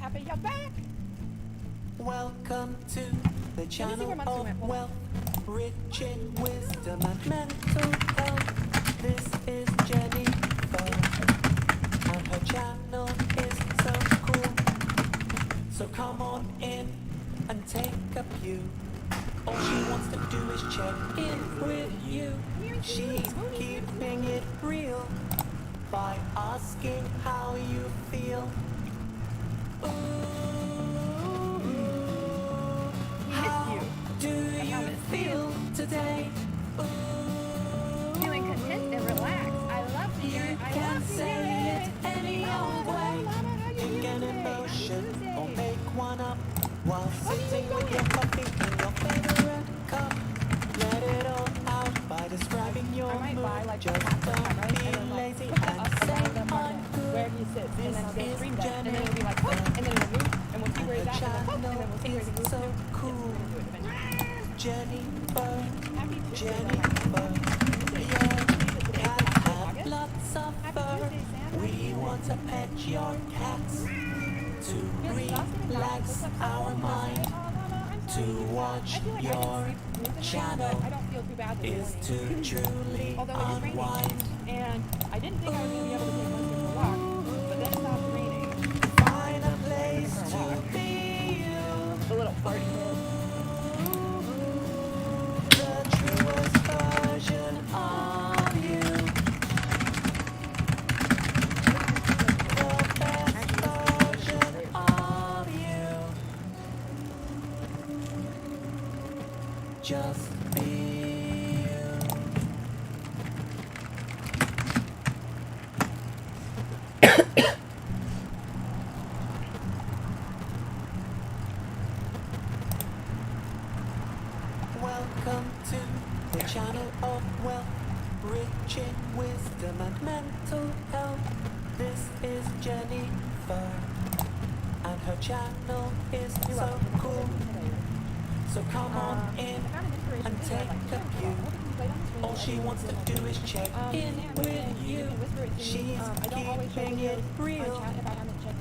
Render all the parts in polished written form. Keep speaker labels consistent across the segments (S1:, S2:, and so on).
S1: happy you're back.
S2: Welcome to the channel
S1: where Munster
S2: of
S1: went. Hold on.
S2: wealth, rich in wisdom and mental health. This is Jennifer, and her channel is so cool. So come on in and take a pew. All she wants to do is check in with you. She's keeping it real by asking how you feel. How do you feel today?
S1: Feeling content and relaxed. I love to hear it. I
S2: Can
S1: love to
S2: say
S1: hear
S2: it any old way. Pick an emotion or make one up while sitting with your coffee in your favorite cup. Let it all out by describing your
S1: I might buy
S2: mood.
S1: like
S2: Just
S1: a half
S2: don't
S1: right?
S2: be
S1: And then like
S2: lazy
S1: put it
S2: and
S1: up
S2: say
S1: around the
S2: I'm
S1: apartment where
S2: good.
S1: he sits, and then I'll
S2: This
S1: go
S2: is
S1: stream that, and then
S2: Jenny.
S1: it'll be like, oh, and then it'll move, and we'll see where he's
S2: Her
S1: at, and then, oh, and then
S2: channel
S1: we'll see where he
S2: is
S1: moves
S2: so
S1: to.
S2: cool.
S1: We're gonna do it eventually.
S2: Jennifer,
S1: Happy Tuesday,
S2: Jennifer, your cat had lots of fur.
S1: Tuesday, Sam.
S2: We want to pet your cats to relax our mind, to watch your channel
S1: I don't feel too bad this
S2: is to
S1: morning.
S2: truly
S1: Although it is raining,
S2: unwind.
S1: and I didn't think I was gonna be able to take Munster for a walk, but then it stopped raining.
S2: Find a place to be you,
S1: The little party did.
S2: the truest version of you, the best version of you. Just be you. Welcome to the channel of wealth, rich in wisdom and mental health. This is Jennifer, and her channel is so cool. So come on in and take a pew. All she wants to do is check in with you. She's keeping it real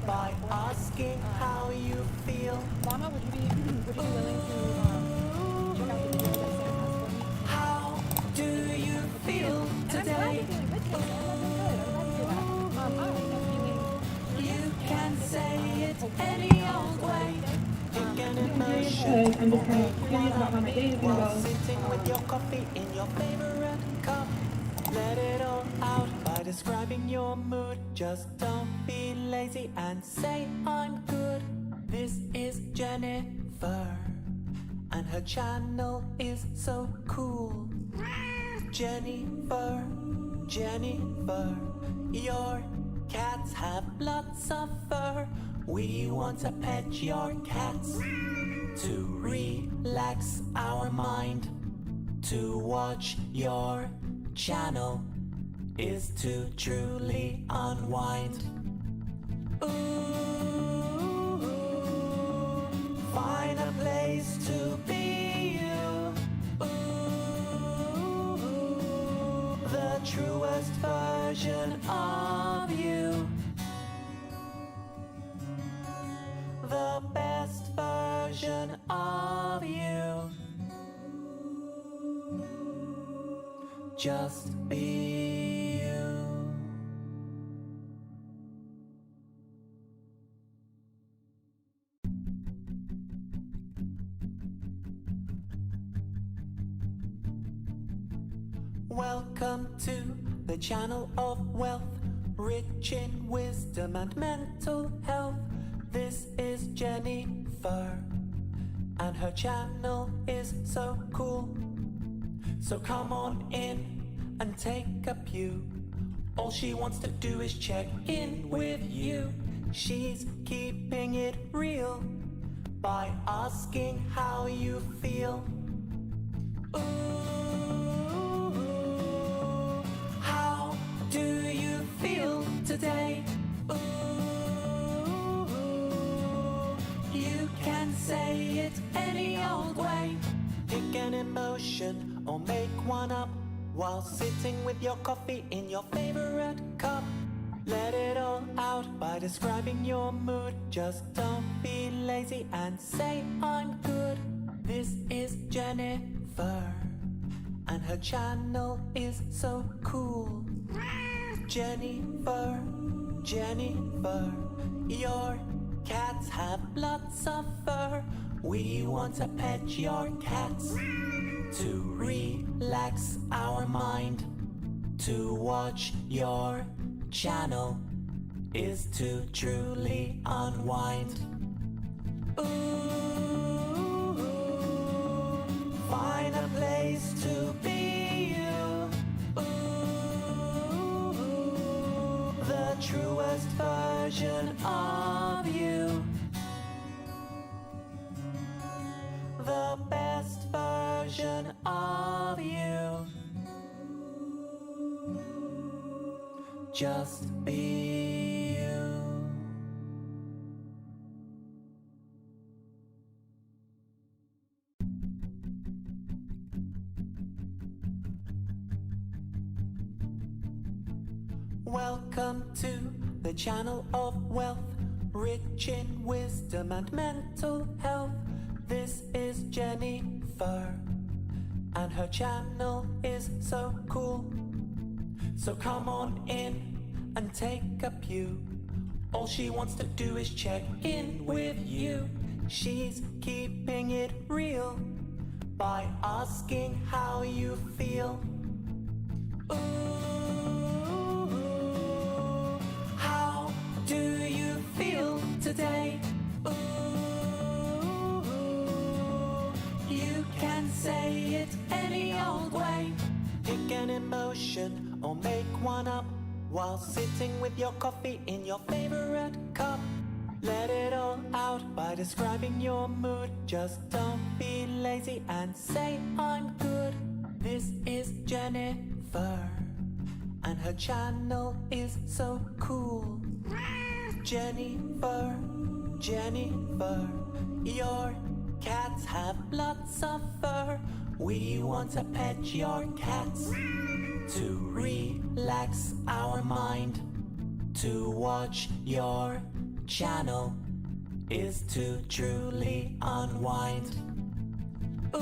S2: by asking how you feel.
S1: Mama, would you be willing to check out the video that Sam has for me?
S2: How do you feel
S1: And I'm glad
S2: today?
S1: you're feeling good today, Sam. I'm glad to hear that. I am feeling
S2: You can say it any old way. Pick an emotion
S3: Because I'm just
S2: or
S3: kind
S2: make
S3: of
S2: one
S3: curious about
S2: up
S3: how my day is
S2: while
S3: gonna go.
S2: sitting with your coffee in your favorite cup. Let it all out by describing your mood. Just don't be lazy and say I'm good. This is Jennifer, and her channel is so cool. Jennifer, Jennifer, your cats have lots of fur. We want to pet your cats to relax our mind, to watch your channel is to truly unwind. Ooh, find a place to be you. Ooh, the truest version of you, the best version of you. Just be you. Welcome to the channel of wealth, rich in wisdom and mental health. This is Jennifer, and her channel is so cool. So come on in and take a pew. All she wants to do is check in with you. She's keeping it real by asking how you feel. Ooh, how do you feel today? Ooh, you can say it any old way. Pick an emotion or make one up while sitting with your coffee in your favorite cup. Let it all out by describing your mood. Just don't be lazy and say I'm good. This is Jennifer, and her channel is so cool. Jennifer, Jennifer, your cats have lots of fur. We want to pet your cats to relax our mind. To watch your channel is to truly unwind. Ooh, find a place to be you. Ooh, the truest version of you. The best version of you. Just be you. Welcome to the channel of wealth, rich in wisdom and mental health. This is Jennifer, and her channel is so cool. So come on in and take a pew. All she wants to do is check in with you. She's keeping it real by asking how you feel. Ooh, how do you feel today? Ooh, you can say it any old way. Pick an emotion or make one up while sitting with your coffee in your favorite cup. Let it all out by describing your mood. Just don't be lazy and say I'm good. This is Jennifer, and her channel is so cool. Jennifer, Jennifer, your cats have lots of fur. We want to pet your cats to relax our mind. To watch your channel is to truly unwind. Ooh,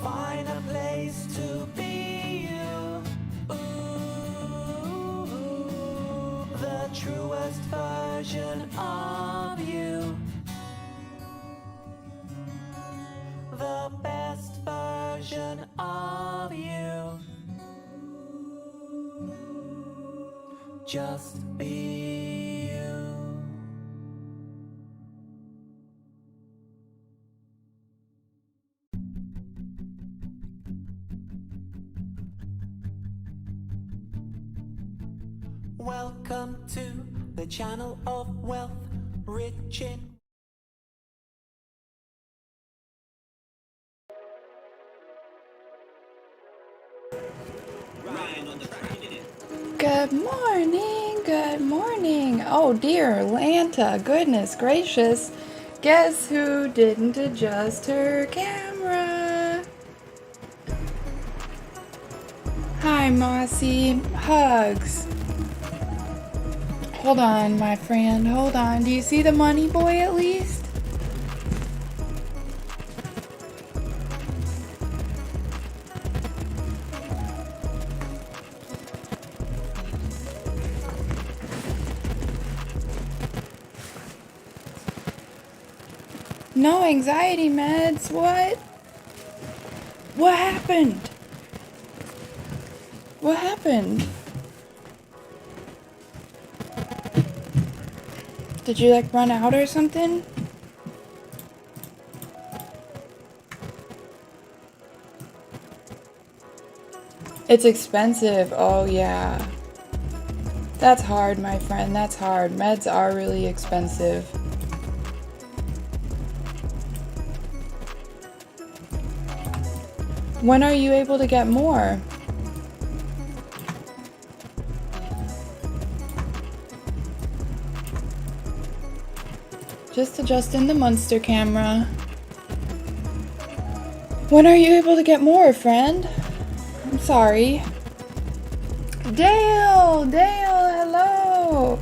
S2: find a place to be you. Ooh, the truest version of you. The best version of you. Just be you. Welcome to the channel of wealth, rich in
S3: Good morning, good morning. Oh dear, Lanta, goodness gracious. Guess who didn't adjust her camera? Hi, Mossy. Hugs. Hold on, my friend, hold on. Do you see the money boy at least? No anxiety meds, what? What happened? What happened? Did you like run out or something? It's expensive, oh yeah. That's hard, my friend, that's hard. Meds are really expensive. When are you able to get more? Just adjusting the Monster camera. When are you able to get more, friend? I'm sorry. Dale! Dale, hello!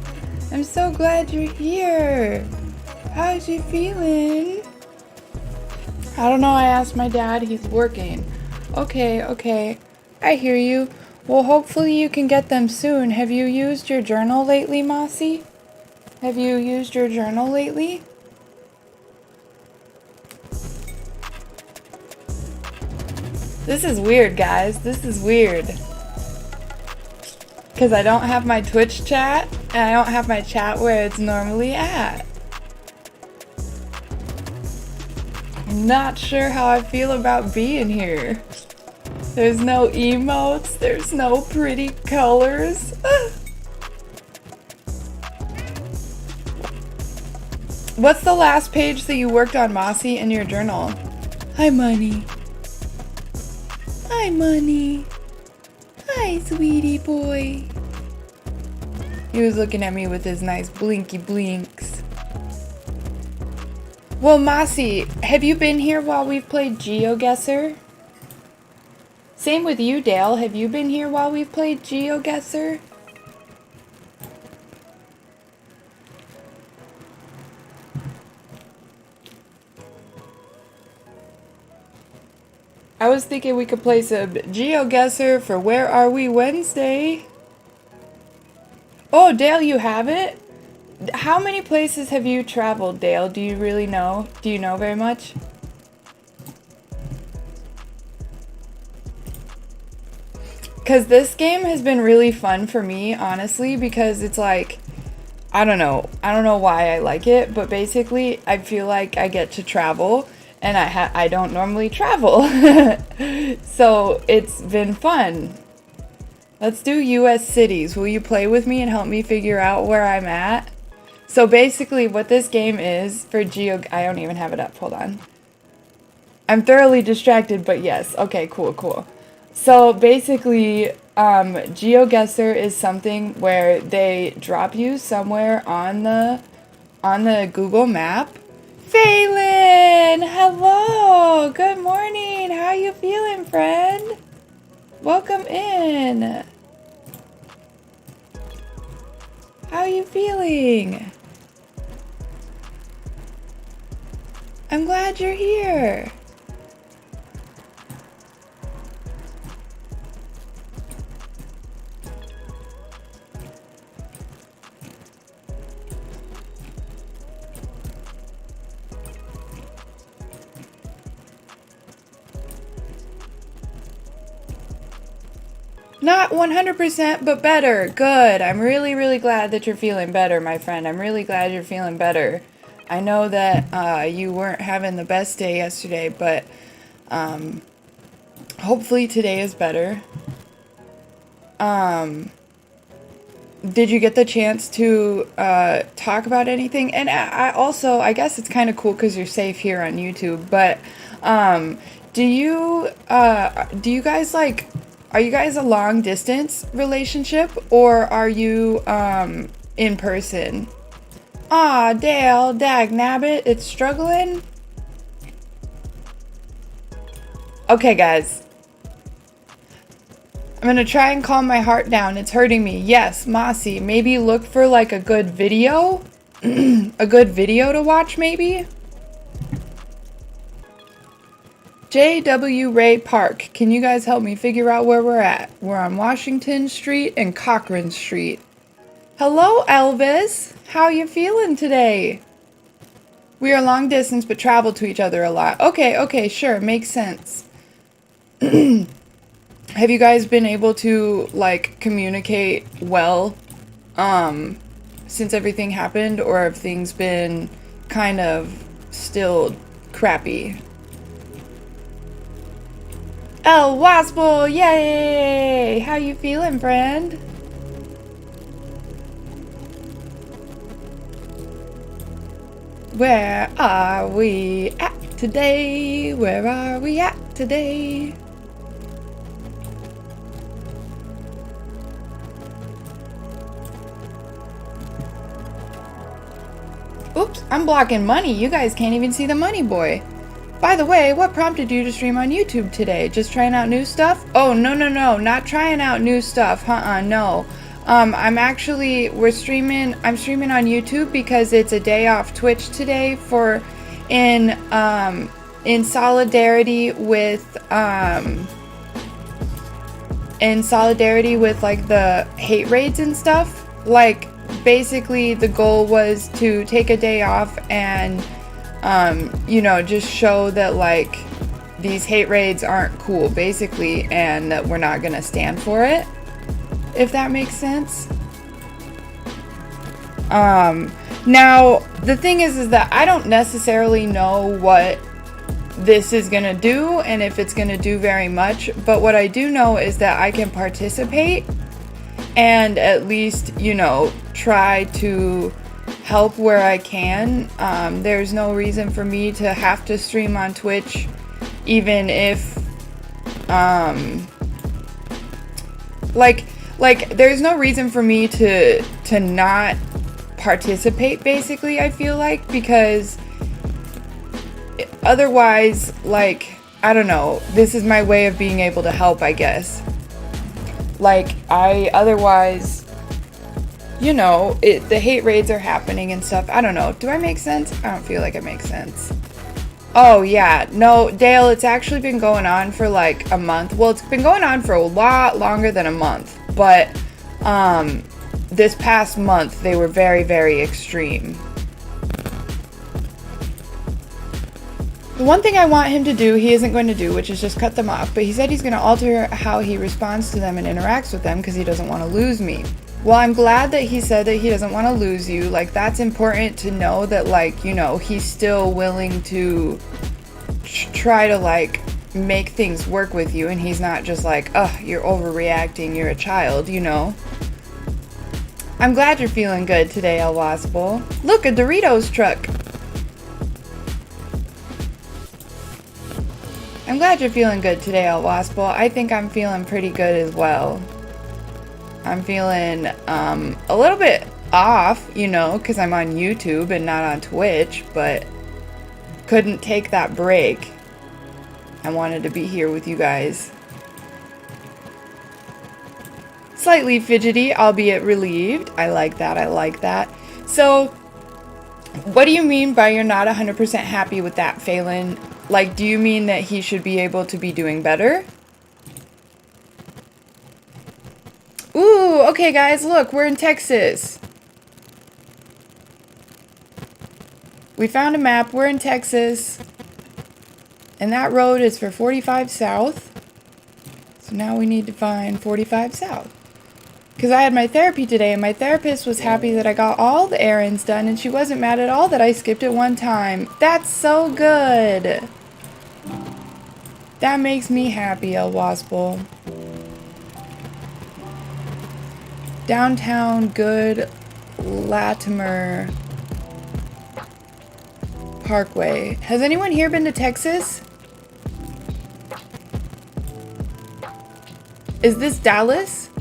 S3: I'm so glad you're here. How's you feeling? I don't know, I asked my dad, he's working. Okay, okay. I hear you. Well, hopefully you can get them soon. Have you used your journal lately, Mossy? Have you used your journal lately? This is weird, guys. This is weird. Because I don't have my Twitch chat, and I don't have my chat where it's normally at. I'm not sure how I feel about being here. There's no emotes, there's no pretty colors. What's the last page that you worked on, Mossy, in your journal? Hi, Money. Hi, Money. Hi, sweetie boy. He was looking at me with his nice blinky blinks. Well, Mossy, have you been here while we've played GeoGuessr? Same with you, Dale. Have you been here while we've played GeoGuessr? I was thinking we could play some GeoGuessr for Where Are We Wednesday. Oh, Dale, you have it? How many places have you traveled, Dale? Do you really know? Do you know very much? Because this game has been really fun for me, honestly, because it's like, I don't know why I like it, but basically I feel like I get to travel, and I don't normally travel. So it's been fun. Let's do US cities. Will you play with me and help me figure out where I'm at? So basically what this game is for I don't even have it up, hold on. I'm thoroughly distracted, but yes. Okay, cool. So basically, GeoGuessr is something where they drop you somewhere on the Google map. Phelan! Hello! Good morning! How you feeling, friend? Welcome in! How you feeling? I'm glad you're here! Not 100%, but better. Good. I'm really glad that you're feeling better, my friend. I'm really glad you're feeling better. I know that you weren't having the best day yesterday, but hopefully today is better. Did you get the chance to talk about anything? And I guess it's kind of cool because you're safe here on YouTube, but do you guys like... Are you guys a long distance relationship, or are you in person? Aw, Dale, dag nabbit, it's struggling. Okay, guys. I'm gonna try and calm my heart down. It's hurting me. Yes, Mossy, maybe look for like a good video. A good video to watch, maybe? J.W. Ray Park. Can you guys help me figure out where we're at? We're on Washington Street and Cochran Street. Hello, Elvis. How you feeling today? We are long distance but travel to each other a lot. Okay, sure. Makes sense. Have you guys been able to, like, communicate well since everything happened? Or have things been kind of still crappy? El Waspel, yay! How you feeling, friend? Where are we at today? Where are we at today? Oops, I'm blocking money. You guys can't even see the money boy. By the way, what prompted you to stream on YouTube today? Just trying out new stuff? Oh, no, not trying out new stuff. No. I'm streaming on YouTube because it's a day off Twitch today in solidarity with like the hate raids and stuff. Like, basically the goal was to take a day off and just show that like these hate raids aren't cool basically, and that we're not gonna stand for it, if that makes sense. Now the thing is that I don't necessarily know what this is gonna do and if it's gonna do very much, but what I do know is that I can participate and at least try to help where I can. There's no reason for me to have to stream on Twitch, even if there's no reason for me to not participate basically, I feel like, because otherwise, like, I don't know, this is my way of being able to help, I guess. Like, the hate raids are happening and stuff. I don't know. Do I make sense? I don't feel like it makes sense. Oh, yeah. No, Dale, it's actually been going on for like a month. Well, it's been going on for a lot longer than a month. But this past month, they were very, very extreme. The one thing I want him to do, he isn't going to do, which is just cut them off. But he said he's going to alter how he responds to them and interacts with them because he doesn't want to lose me. Well, I'm glad that he said that he doesn't want to lose you. Like, that's important to know that, like, he's still willing to try to, like, make things work with you. And he's not just like, you're overreacting, you're a child, I'm glad you're feeling good today, El Waspel. Look, a Doritos truck. I'm glad you're feeling good today, El Waspel. I think I'm feeling pretty good as well. I'm feeling a little bit off, because I'm on YouTube and not on Twitch, but couldn't take that break. I wanted to be here with you guys. Slightly fidgety, albeit relieved. I like that. So, what do you mean by you're not 100% happy with that, Phelan? Like, do you mean that he should be able to be doing better? Ooh, okay guys, look, we're in Texas. We found a map, we're in Texas. And that road is for 45 South. So now we need to find 45 South. Because I had my therapy today and my therapist was happy that I got all the errands done and she wasn't mad at all that I skipped it one time. That's so good. That makes me happy, El Waspel. Downtown Good Latimer Parkway. Has anyone here been to Texas? Is this Dallas?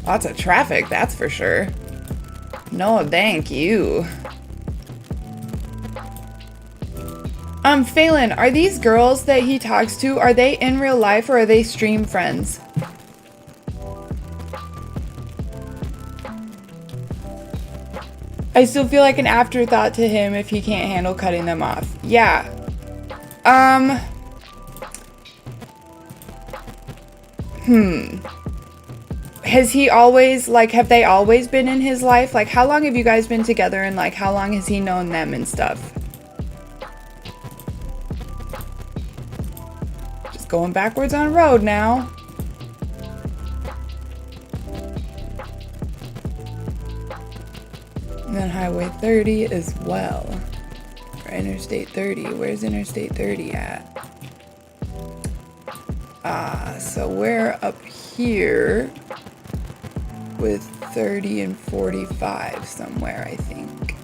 S3: Lots of traffic, that's for sure. No, thank you. Phelan, are these girls that he talks to, are they in real life or are they stream friends? I still feel like an afterthought to him if he can't handle cutting them off. Yeah. Has he always, like, have they always been in his life? Like, how long have you guys been together and, like, how long has he known them and stuff? Just going backwards on a road now. And then Highway 30 as well. Or Interstate 30. Where's Interstate 30 at? So we're up here with 30 and 45 somewhere, I think.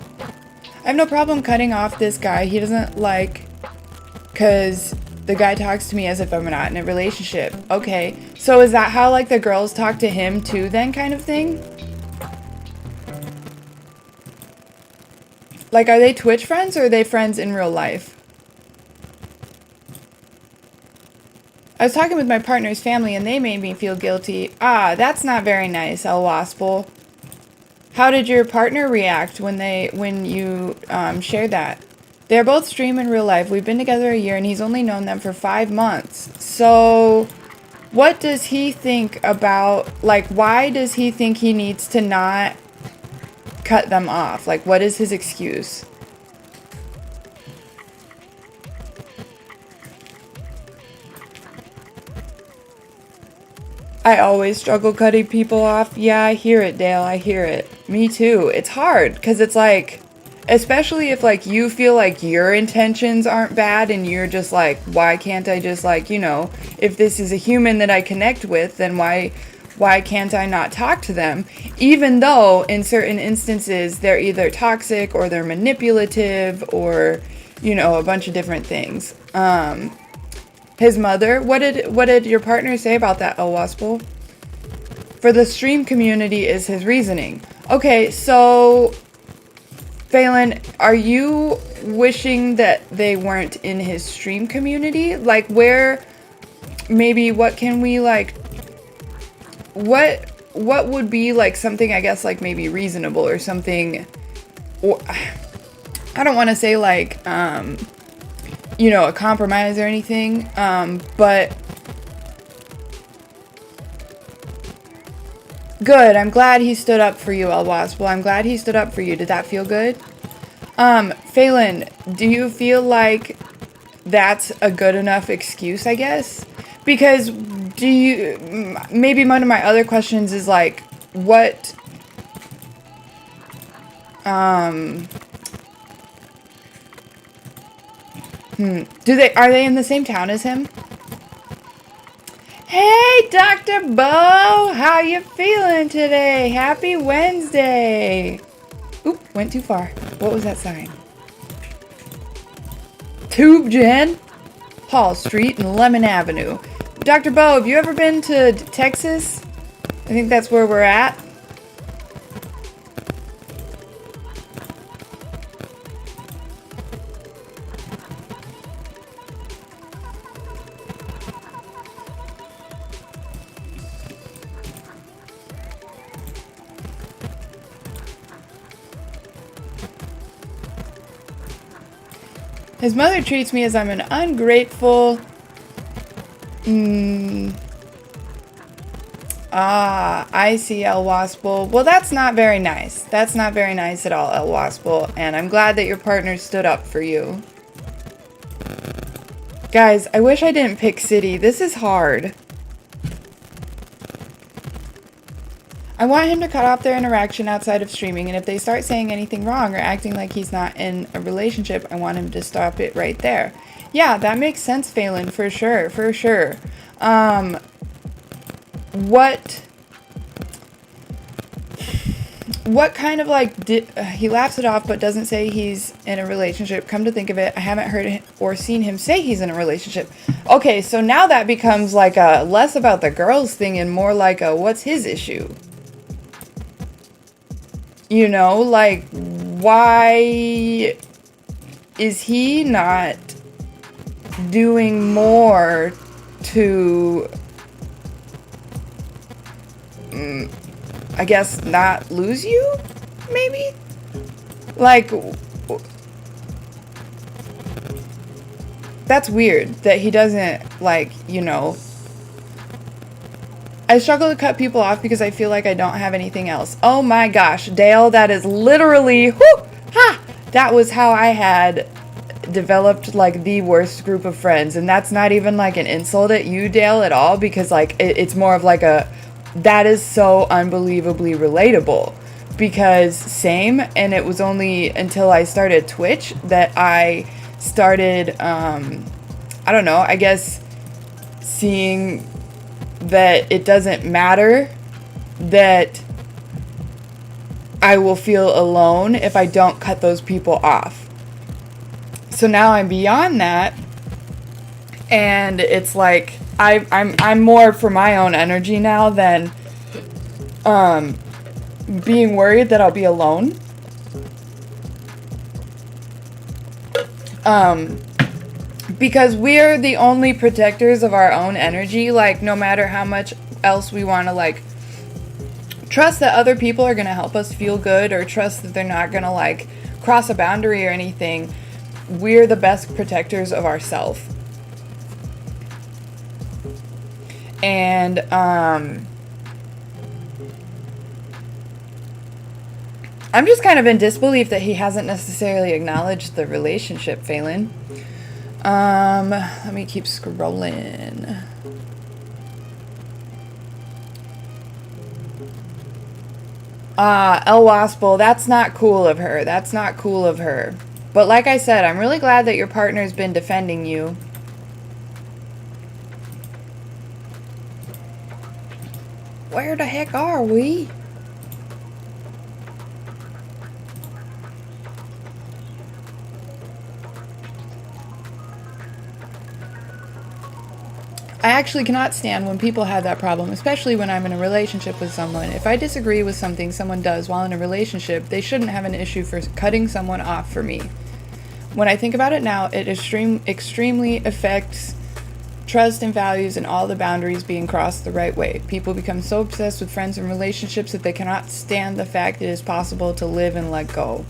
S3: I have no problem cutting off this guy. He doesn't like, because the guy talks to me as if I'm not in a relationship. Okay, so is that how, like, the girls talk to him too then, kind of thing? Like, are they Twitch friends or are they friends in real life? I was talking with my partner's family and they made me feel guilty. Ah, that's not very nice, El Waspel. How did your partner react when you shared that? They're both stream in real life. We've been together a year and he's only known them for 5 months. So what does he think about, like, why does he think he needs to not cut them off? Like, what is his excuse? I always struggle cutting people off. Yeah, I hear it, Dale. I hear it. Me too. It's hard because it's like, especially if like you feel like your intentions aren't bad and you're just like, why can't I just like, you know, if this is a human that I connect with, then why can't I not talk to them? Even though in certain instances they're either toxic or they're manipulative or, you know, a bunch of different things. His mother, what did your partner say about that, El Waspel? For the stream community is his reasoning. Okay, so Phelan, are you wishing that they weren't in his stream community? Like, where, maybe what can we like, what would be like something, I guess, like maybe reasonable or something, or I don't want to say like, you know, a compromise or anything, but good. I'm glad he stood up for you, El Wasp. Well, I'm glad he stood up for you. Did that feel good? Phelan, do you feel like that's a good enough excuse, I guess? Because maybe one of my other questions is like, what, are they in the same town as him? Hey, Dr. Bo, how you feeling today? Happy Wednesday. Oop, went too far. What was that sign? Tube Gen, Hall Street and Lemon Avenue. Dr. Bo, have you ever been to Texas? I think that's where we're at. His mother treats me as I'm an ungrateful... I see, El Waspel. Well, that's not very nice. That's not very nice at all, El Waspel. And I'm glad that your partner stood up for you. Guys, I wish I didn't pick city. This is hard. I want him to cut off their interaction outside of streaming, and if they start saying anything wrong or acting like he's not in a relationship, I want him to stop it right there. Yeah, that makes sense, Phelan, for sure, for sure. What kind of like, he laughs it off but doesn't say he's in a relationship. Come to think of it, I haven't heard or seen him say he's in a relationship. Okay, so now that becomes like a less about the girls thing and more like a what's his issue? You know, like, why is he not doing more to, I guess, not lose you, maybe? Like, that's weird that he doesn't, like, you know. I struggle to cut people off because I feel like I don't have anything else. Oh my gosh, Dale, that is literally, that was how I had developed like the worst group of friends. And that's not even like an insult at you, Dale, at all, because like it's more of like that is so unbelievably relatable. Because same, and it was only until I started Twitch that I started, I don't know, I guess seeing that it doesn't matter that I will feel alone if I don't cut those people off. So now I'm beyond that, and it's like I'm more for my own energy now than being worried that I'll be alone. Because we're the only protectors of our own energy. Like, no matter how much else we want to, like, trust that other people are going to help us feel good, or trust that they're not going to, like, cross a boundary or anything, we're the best protectors of ourselves. And, I'm just kind of in disbelief that he hasn't necessarily acknowledged the relationship, Phelan. Let me keep scrolling. El Waspel, that's not cool of her. That's not cool of her. But like I said, I'm really glad that your partner's been defending you. Where the heck are we? I actually cannot stand when people have that problem, especially when I'm in a relationship with someone. If I disagree with something someone does while in a relationship, they shouldn't have an issue for cutting someone off for me. When I think about it now, it extremely affects trust and values and all the boundaries being crossed the right way. People become so obsessed with friends and relationships that they cannot stand the fact it is possible to live and let go.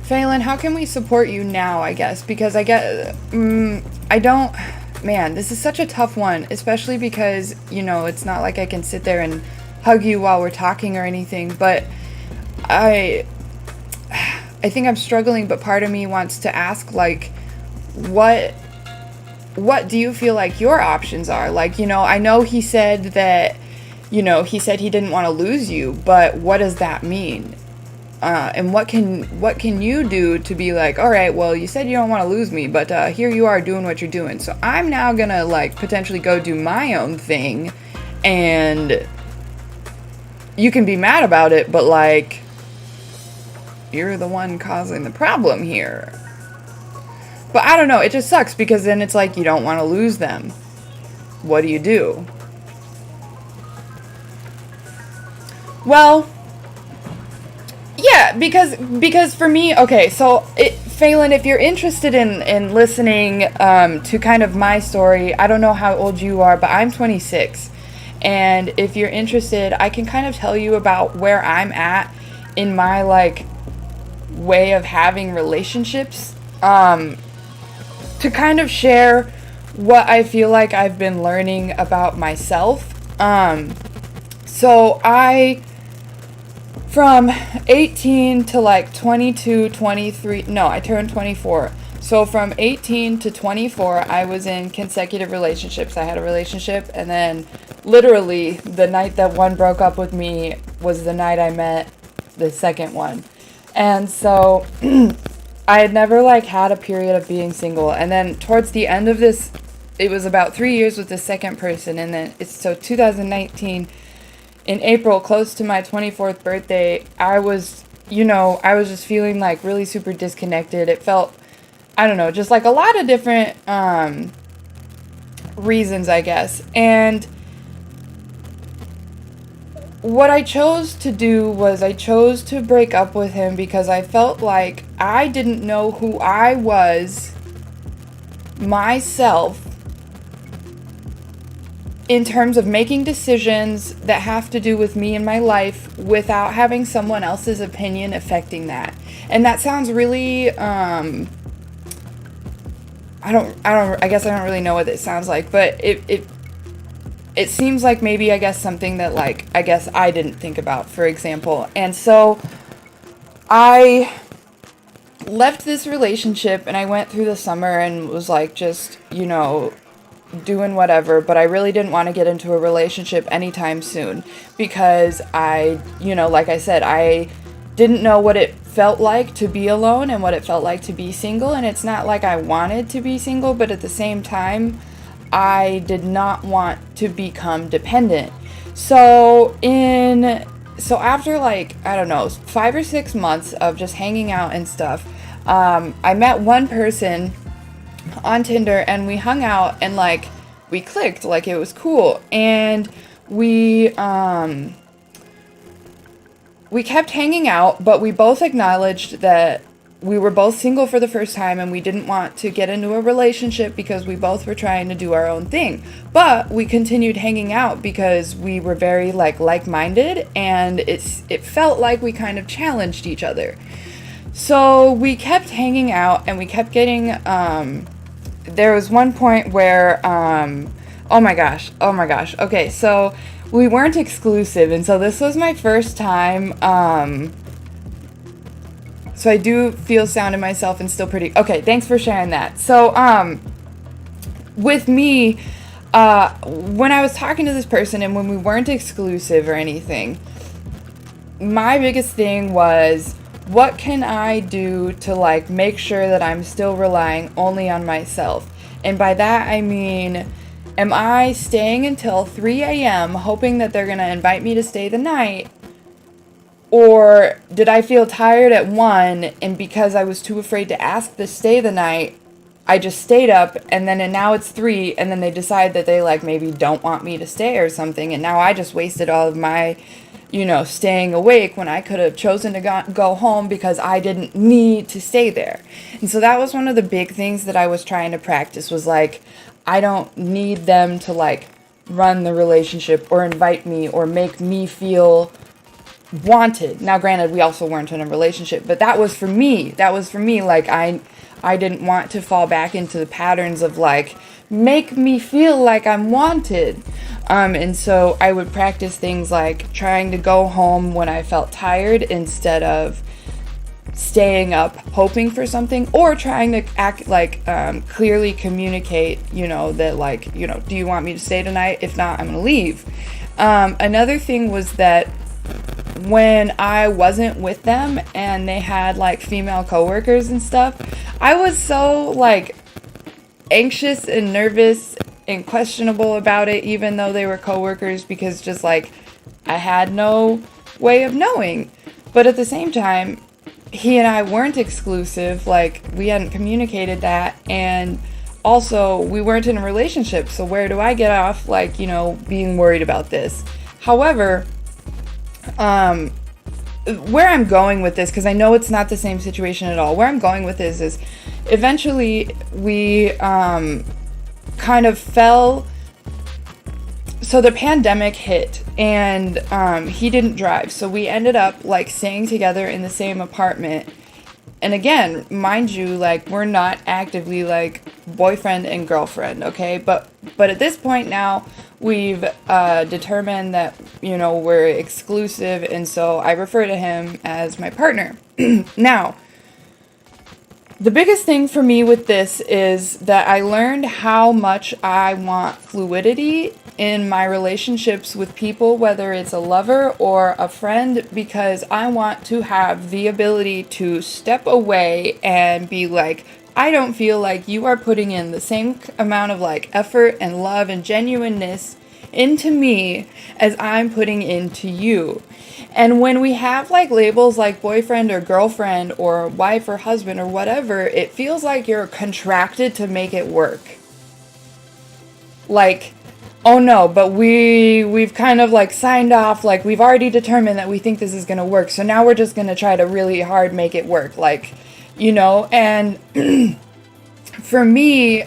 S3: Phelan, how can we support you now, I guess? Because I don't, man, this is such a tough one, especially because, you know, it's not like I can sit there and hug you while we're talking or anything, but I think I'm struggling, but part of me wants to ask, like, what do you feel like your options are? Like, you know, I know he said that, you know, he said he didn't want to lose you, but what does that mean? And what can you do to be like, all right, well, you said you don't want to lose me, but here you are doing what you're doing. So I'm now gonna, like, potentially go do my own thing, and you can be mad about it, but, like, you're the one causing the problem here. But I don't know, it just sucks, because then it's like you don't want to lose them. What do you do? Well, yeah, because for me, okay, so Phelan, if you're interested in listening to kind of my story, I don't know how old you are, but I'm 26. And if you're interested, I can kind of tell you about where I'm at in my, like, way of having relationships, to kind of share what I feel like I've been learning about myself. So from 18 to like 22, 23, no, I turned 24. So from 18 to 24, I was in consecutive relationships. I had a relationship, and then literally the night that one broke up with me was the night I met the second one. And so I had never, like, had a period of being single. And then towards the end of this, it was about 3 years with the second person. And then it's so 2019, in April, close to my 24th birthday, I was just feeling, like, really super disconnected. It felt, I don't know, just like a lot of different reasons, I guess. And what I chose to do was I chose to break up with him because I felt like I didn't know who I was myself in terms of making decisions that have to do with me and my life without having someone else's opinion affecting that. And that sounds really, I guess I don't really know what it sounds like, but it seems like maybe, I guess, something that, like, I guess I didn't think about, for example. And so I left this relationship and I went through the summer and was, like, just, you know, doing whatever, but I really didn't want to get into a relationship anytime soon because I, you know, like I said, I didn't know what it felt like to be alone and what it felt like to be single. And it's not like I wanted to be single, but at the same time, I did not want to become dependent. So after, like, I don't know, 5 or 6 months of just hanging out and stuff, I met one person on Tinder and we hung out and, like, we clicked, like, it was cool. And we we kept hanging out, but we both acknowledged that we were both single for the first time and we didn't want to get into a relationship because we both were trying to do our own thing. But we continued hanging out because we were very like-minded, and it felt like we kind of challenged each other. So we kept hanging out, and we kept getting there was one point where oh my gosh. Okay, so we weren't exclusive, and so this was my first time. So I do feel sound in myself and still pretty. Okay, thanks for sharing that. So with me, when I was talking to this person and when we weren't exclusive or anything, my biggest thing was, what can I do to like make sure that I'm still relying only on myself? And by that I mean, am I staying until 3 a.m. hoping that they're going to invite me to stay the night? Or did I feel tired at 1, and because I was too afraid to ask to stay the night, I just stayed up, and now it's 3, and then they decide that they like maybe don't want me to stay or something, and now I just wasted all of my, staying awake when I could have chosen to go home because I didn't need to stay there. And so that was one of the big things that I was trying to practice, was like, I don't need them to like run the relationship or invite me or make me feel wanted. Now granted, we also weren't in a relationship, but that was for me. Like I didn't want to fall back into the patterns of like, make me feel like I'm wanted. And so I would practice things like trying to go home when I felt tired instead of staying up hoping for something, or trying to act like clearly communicate, that like, do you want me to stay tonight? If not, I'm gonna leave. Another thing was that when I wasn't with them and they had like female coworkers and stuff, I was so like anxious and nervous and questionable about it, even though they were coworkers, because just like I had no way of knowing. But at the same time, he and I weren't exclusive, like we hadn't communicated that, and also we weren't in a relationship, so where do I get off like, being worried about this? However, where I'm going with this, because I know it's not the same situation at all, where I'm going with this is eventually we kind of fell. So the pandemic hit, and he didn't drive, so we ended up like staying together in the same apartment. And again, mind you, like we're not actively like boyfriend and girlfriend, okay? But at this point now, we've determined that, we're exclusive, and so I refer to him as my partner. Now, the biggest thing for me with this is that I learned how much I want fluidity in my relationships with people, whether it's a lover or a friend, because I want to have the ability to step away and be like, I don't feel like you are putting in the same amount of like effort and love and genuineness into me as I'm putting into you. And when we have like labels like boyfriend or girlfriend or wife or husband or whatever, it feels like you're contracted to make it work. Like, oh no, but we've kind of like signed off, like we've already determined that we think this is going to work. So now we're just going to try to really hard make it work. Like, and for me,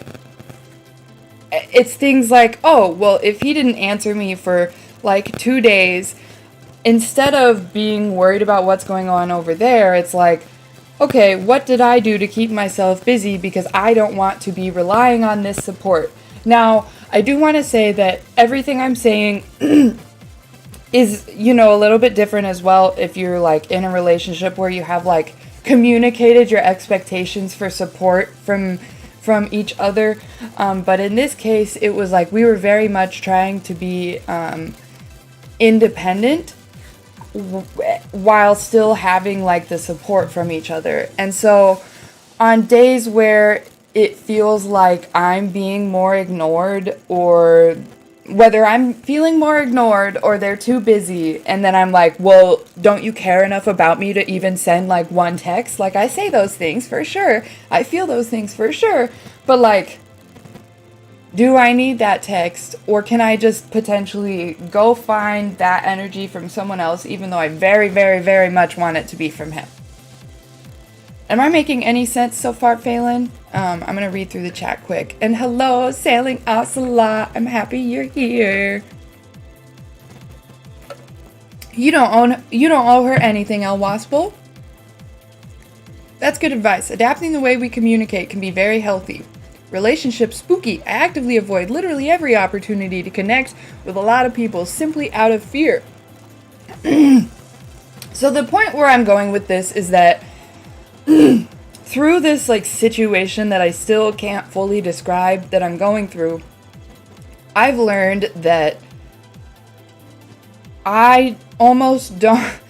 S3: it's things like, oh, well, if he didn't answer me for like 2 days, instead of being worried about what's going on over there, it's like, okay, what did I do to keep myself busy because I don't want to be relying on this support? Now, I do want to say that everything I'm saying is, a little bit different as well if you're like in a relationship where you have like communicated your expectations for support from each other. But in this case, it was like we were very much trying to be independent while still having like the support from each other. And so on days where it feels like I'm being more ignored, or whether I'm feeling more ignored or they're too busy, and then I'm like, well, don't you care enough about me to even send like one text? Like, I say those things for sure, I feel those things for sure, but like, Do I need that text, or can I just potentially go find that energy from someone else, even though I very, very, very much want it to be from him? Am I making any sense so far, Phelan? I'm going to read through the chat quick. And hello, Sailing Ocelot. I'm happy you're here. You don't owe her anything, El Waspel. That's good advice. Adapting the way we communicate can be very healthy. Relationships spooky. I actively avoid literally every opportunity to connect with a lot of people simply out of fear. So the point where I'm going with this is that through this like situation that I still can't fully describe that I'm going through, I've learned that I almost, and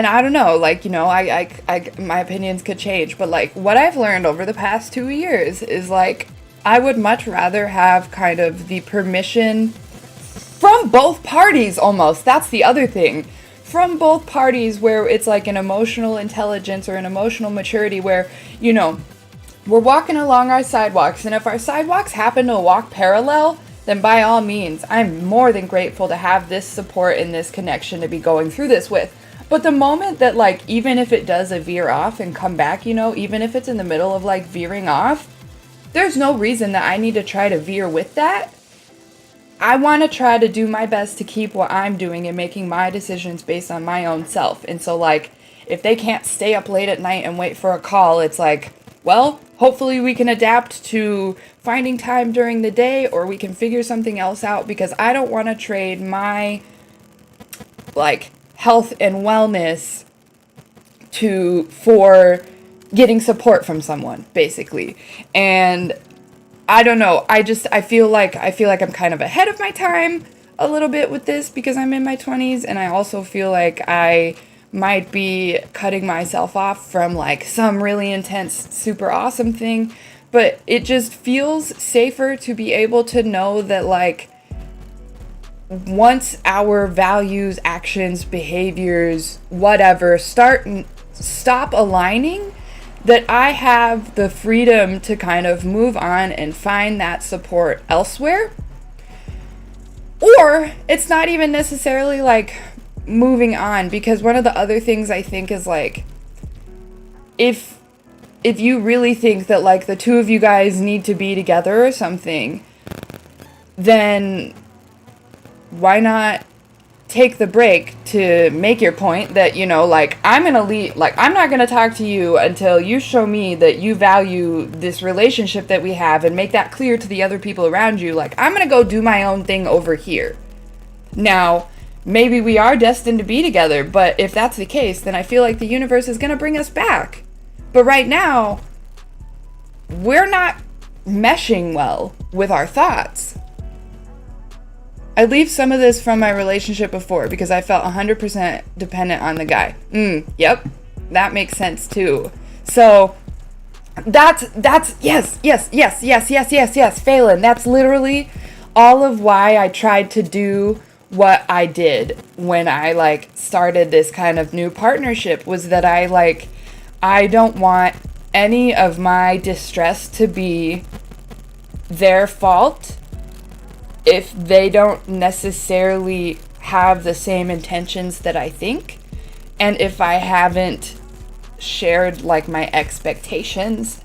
S3: I don't know, like, you know, I my opinions could change, but like what I've learned over the past 2 years is like, I would much rather have kind of the permission from both parties almost. That's the other thing. From both parties, where it's like an emotional intelligence or an emotional maturity where, you know, we're walking along our sidewalks, and if our sidewalks happen to walk parallel, then by all means, I'm more than grateful to have this support and this connection to be going through this with. But the moment that, like, even if it does a veer off and come back, you know, even if it's in the middle of, like, veering off, there's no reason that I need to try to veer with that. I want to try to do my best to keep what I'm doing and making my decisions based on my own self. And so, like, if they can't stay up late at night and wait for a call, it's like, well, hopefully we can adapt to finding time during the day, or we can figure something else out, because I don't want to trade my, like, health and wellness for getting support from someone, basically. And I don't know. I feel like I'm kind of ahead of my time a little bit with this because I'm in my 20s, and I also feel like I might be cutting myself off from like some really intense, super awesome thing, but it just feels safer to be able to know that like once our values, actions, behaviors, whatever stop aligning, that I have the freedom to kind of move on and find that support elsewhere. Or it's not even necessarily like moving on, because one of the other things I think is like, if you really think that like the two of you guys need to be together or something, then why not take the break to make your point that, you know, like, I'm gonna leave, like, I'm not gonna talk to you until you show me that you value this relationship that we have, and make that clear to the other people around you. Like, I'm gonna go do my own thing over here. Now, maybe we are destined to be together, but if that's the case, then I feel like the universe is gonna bring us back. But right now, we're not meshing well with our thoughts. I leave some of this from my relationship before because I felt 100% dependent on the guy. Yep, that makes sense too. So that's yes, Phelan. That's literally all of why I tried to do what I did when I like started this kind of new partnership, was that I don't want any of my distress to be their fault if they don't necessarily have the same intentions that I think, and if I haven't shared like my expectations,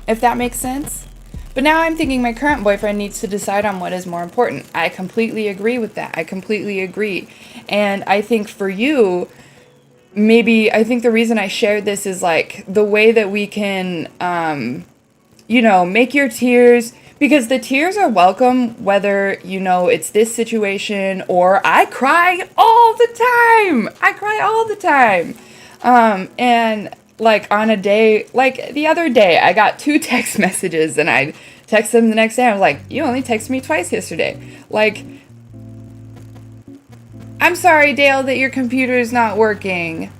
S3: if that makes sense. But now I'm thinking my current boyfriend needs to decide on what is more important. I completely agree with that. I completely agree. And I think for you, maybe, I think the reason I shared this is like the way that we can, you know, make your tears, because the tears are welcome, whether, you know, it's this situation or I cry all the time. And like on a day, like the other day, I got 2 text messages and I texted them the next day. I was like, you only texted me twice yesterday. Like, I'm sorry, Dale, that your computer is not working.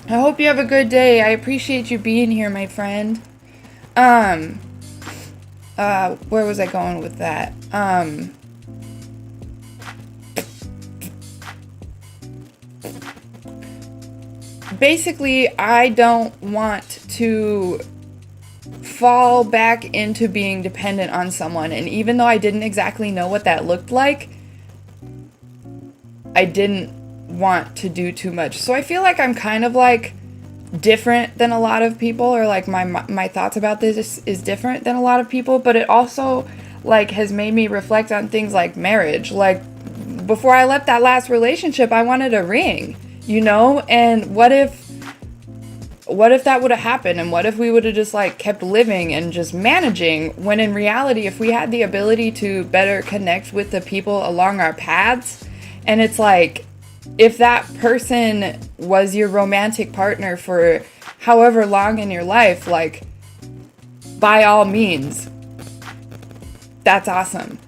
S3: I hope you have a good day. I appreciate you being here, my friend. Where was I going with that? Basically, I don't want to fall back into being dependent on someone. And even though I didn't exactly know what that looked like, I didn't want to do too much. So I feel like I'm kind of like different than a lot of people, or like my thoughts about this is different than a lot of people, but it also like has made me reflect on things like marriage. Like before I left that last relationship, I wanted a ring, you know? And what if that would have happened, and what if we would have just like kept living and just managing, when in reality, if we had the ability to better connect with the people along our paths, and it's like, if that person was your romantic partner for however long in your life, like, by all means, that's awesome.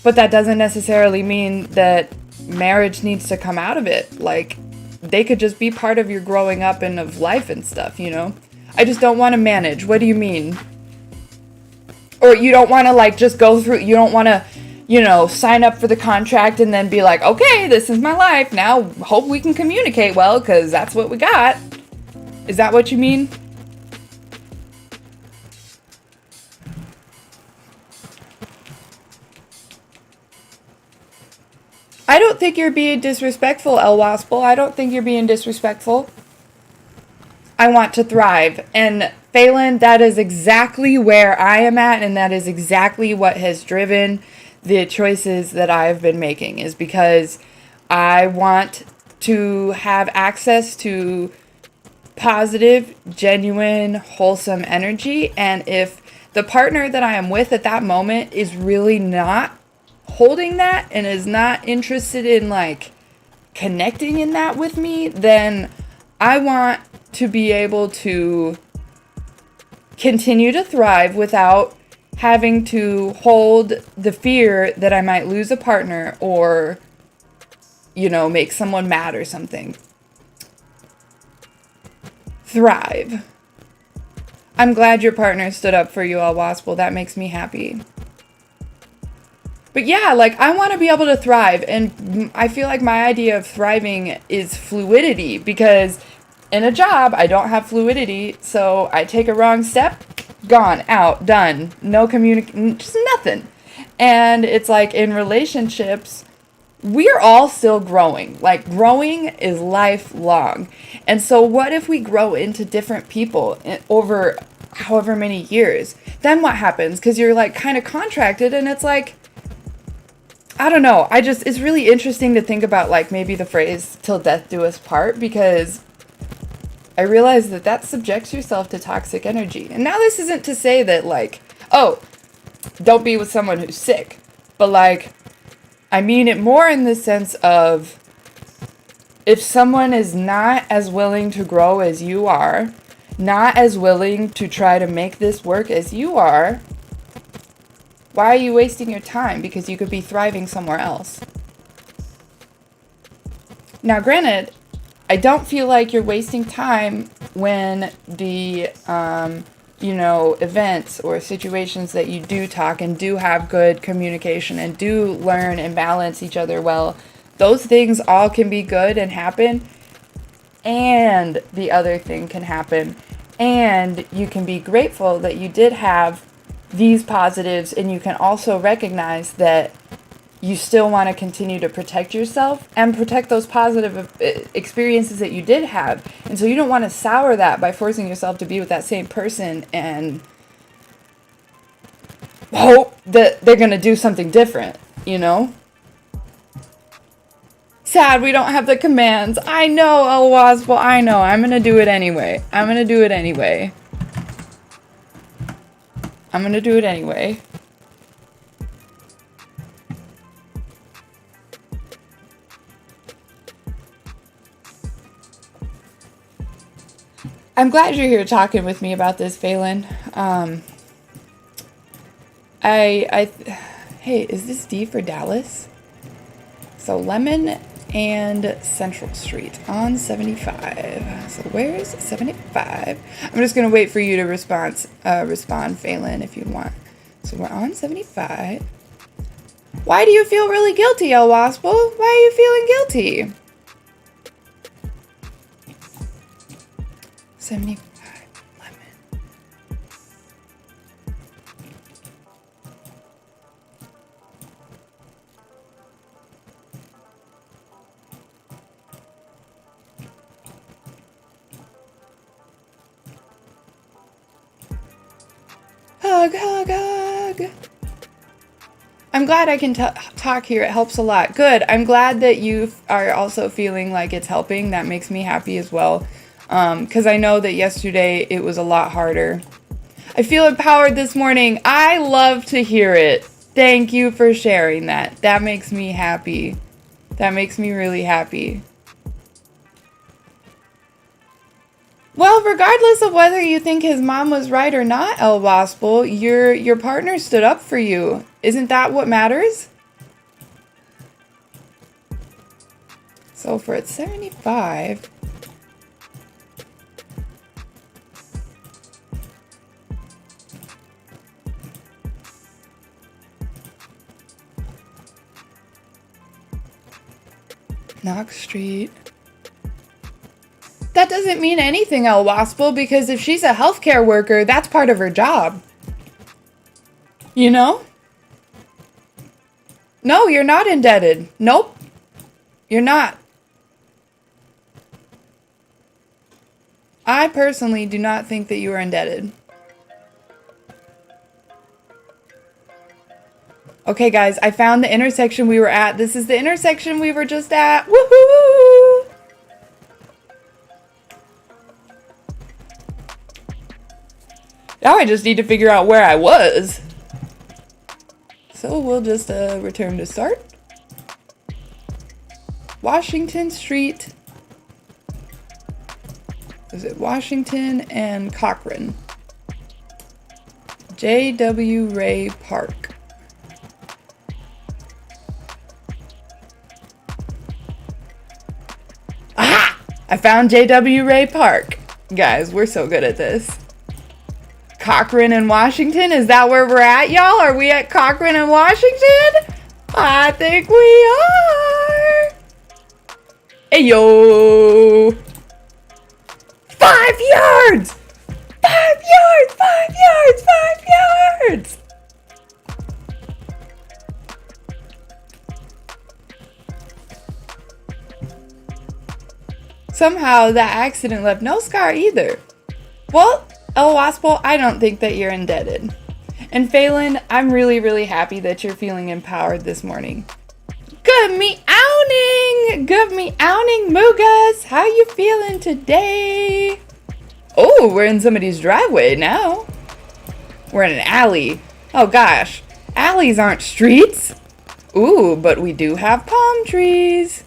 S3: But that doesn't necessarily mean that marriage needs to come out of it. Like, they could just be part of your growing up and of life and stuff, you know? I just don't want to manage. What do you mean? Or you don't want to, like, just go through, you don't want to, you know, sign up for the contract and then be like, okay, this is my life. Now, hope we can communicate well, because that's what we got. Is that what you mean? I don't think you're being disrespectful, El Waspel. I don't think you're being disrespectful. I want to thrive. And Phelan, that is exactly where I am at, and that is exactly what has driven the choices that I've been making, is because I want to have access to positive, genuine, wholesome energy. And if the partner that I am with at that moment is really not holding that and is not interested in like connecting in that with me, then I want to be able to continue to thrive without having to hold the fear that I might lose a partner or, you know, make someone mad or something. Thrive. I'm glad your partner stood up for you, El Waspel. That makes me happy. But yeah, like, I want to be able to thrive. And I feel like my idea of thriving is fluidity, because in a job, I don't have fluidity. So I take a wrong step, gone, out, done. No communication, just nothing. And it's like in relationships, we're all still growing. Like, growing is lifelong. And so what if we grow into different people over however many years? Then what happens? Because you're like kind of contracted, and it's like, I don't know. It's really interesting to think about, like, maybe the phrase "till death do us part," because I realize that subjects yourself to toxic energy. And now this isn't to say that, like, oh, don't be with someone who's sick. But, like, I mean it more in the sense of, if someone is not as willing to grow as you are, not as willing to try to make this work as you are, why are you wasting your time? Because you could be thriving somewhere else. Now, granted, I don't feel like you're wasting time when the, events or situations that you do talk and do have good communication and do learn and balance each other well, those things all can be good and happen. And the other thing can happen. And you can be grateful that you did have these positives, and you can also recognize that you still want to continue to protect yourself and protect those positive experiences that you did have. And so you don't want to sour that by forcing yourself to be with that same person and hope that they're going to do something different, you know? Sad we don't have the commands. I know, El Waspel, I know. I'm going to do it anyway. I'm going to do it anyway. I'm glad you're here talking with me about this, Phelan. Hey, is this D for Dallas? So Lemon and Central Street on 75. So where's 75? I'm just gonna wait for you to respond, Phelan, if you want. So we're on 75. Why do you feel really guilty, El Waspel? Why are you feeling guilty? 75 Lemon. Hug, hug, hug. I'm glad I can talk here. It helps a lot. Good. I'm glad that you are also feeling like it's helping. That makes me happy as well. Because I know that yesterday it was a lot harder. I feel empowered this morning. I love to hear it. Thank you for sharing that. That makes me happy. That makes me really happy. Well, regardless of whether you think his mom was right or not, El Waspel, your partner stood up for you. Isn't that what matters? So for at 75... Knox Street. That doesn't mean anything, El Waspel, because if she's a healthcare worker, that's part of her job. You know? No, you're not indebted. Nope. You're not. I personally do not think that you are indebted. Okay, guys, I found the intersection we were at. This is the intersection we were just at. Woohoo! Now I just need to figure out where I was. So we'll just return to start. Washington Street. Is it Washington and Cochran? J.W. Ray Park. Aha! I found J.W. Ray Park. Guys, we're so good at this. Cochran and Washington? Is that where we're at, y'all? Are we at Cochran and Washington? I think we are. Hey, yo. 5 yards! 5 yards! 5 yards! 5 yards! Somehow that accident left no scar either. Well, El Waspel, I don't think that you're indebted. And Phelan, I'm really, really happy that you're feeling empowered this morning. Good meowing! Good meowing, Moogas! How you feeling today? Oh, we're in somebody's driveway now. We're in an alley. Oh gosh, alleys aren't streets. Ooh, but we do have palm trees.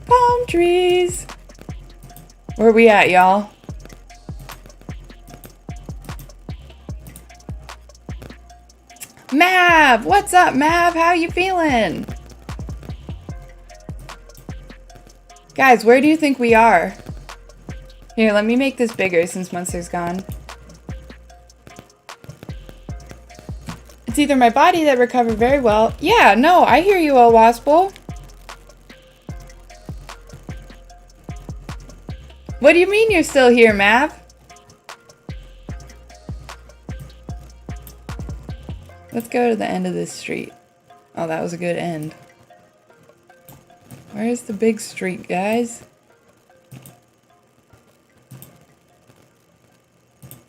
S3: Palm trees. Where we at, y'all? Mav! What's up, Mav? How you feeling? Guys, where do you think we are? Here, let me make this bigger since Munster's gone. It's either my body that recovered very well. Yeah, no, I hear you, El Waspel. What do you mean you're still here, Mav? Let's go to the end of this street. Oh, that was a good end. Where's the big street, guys?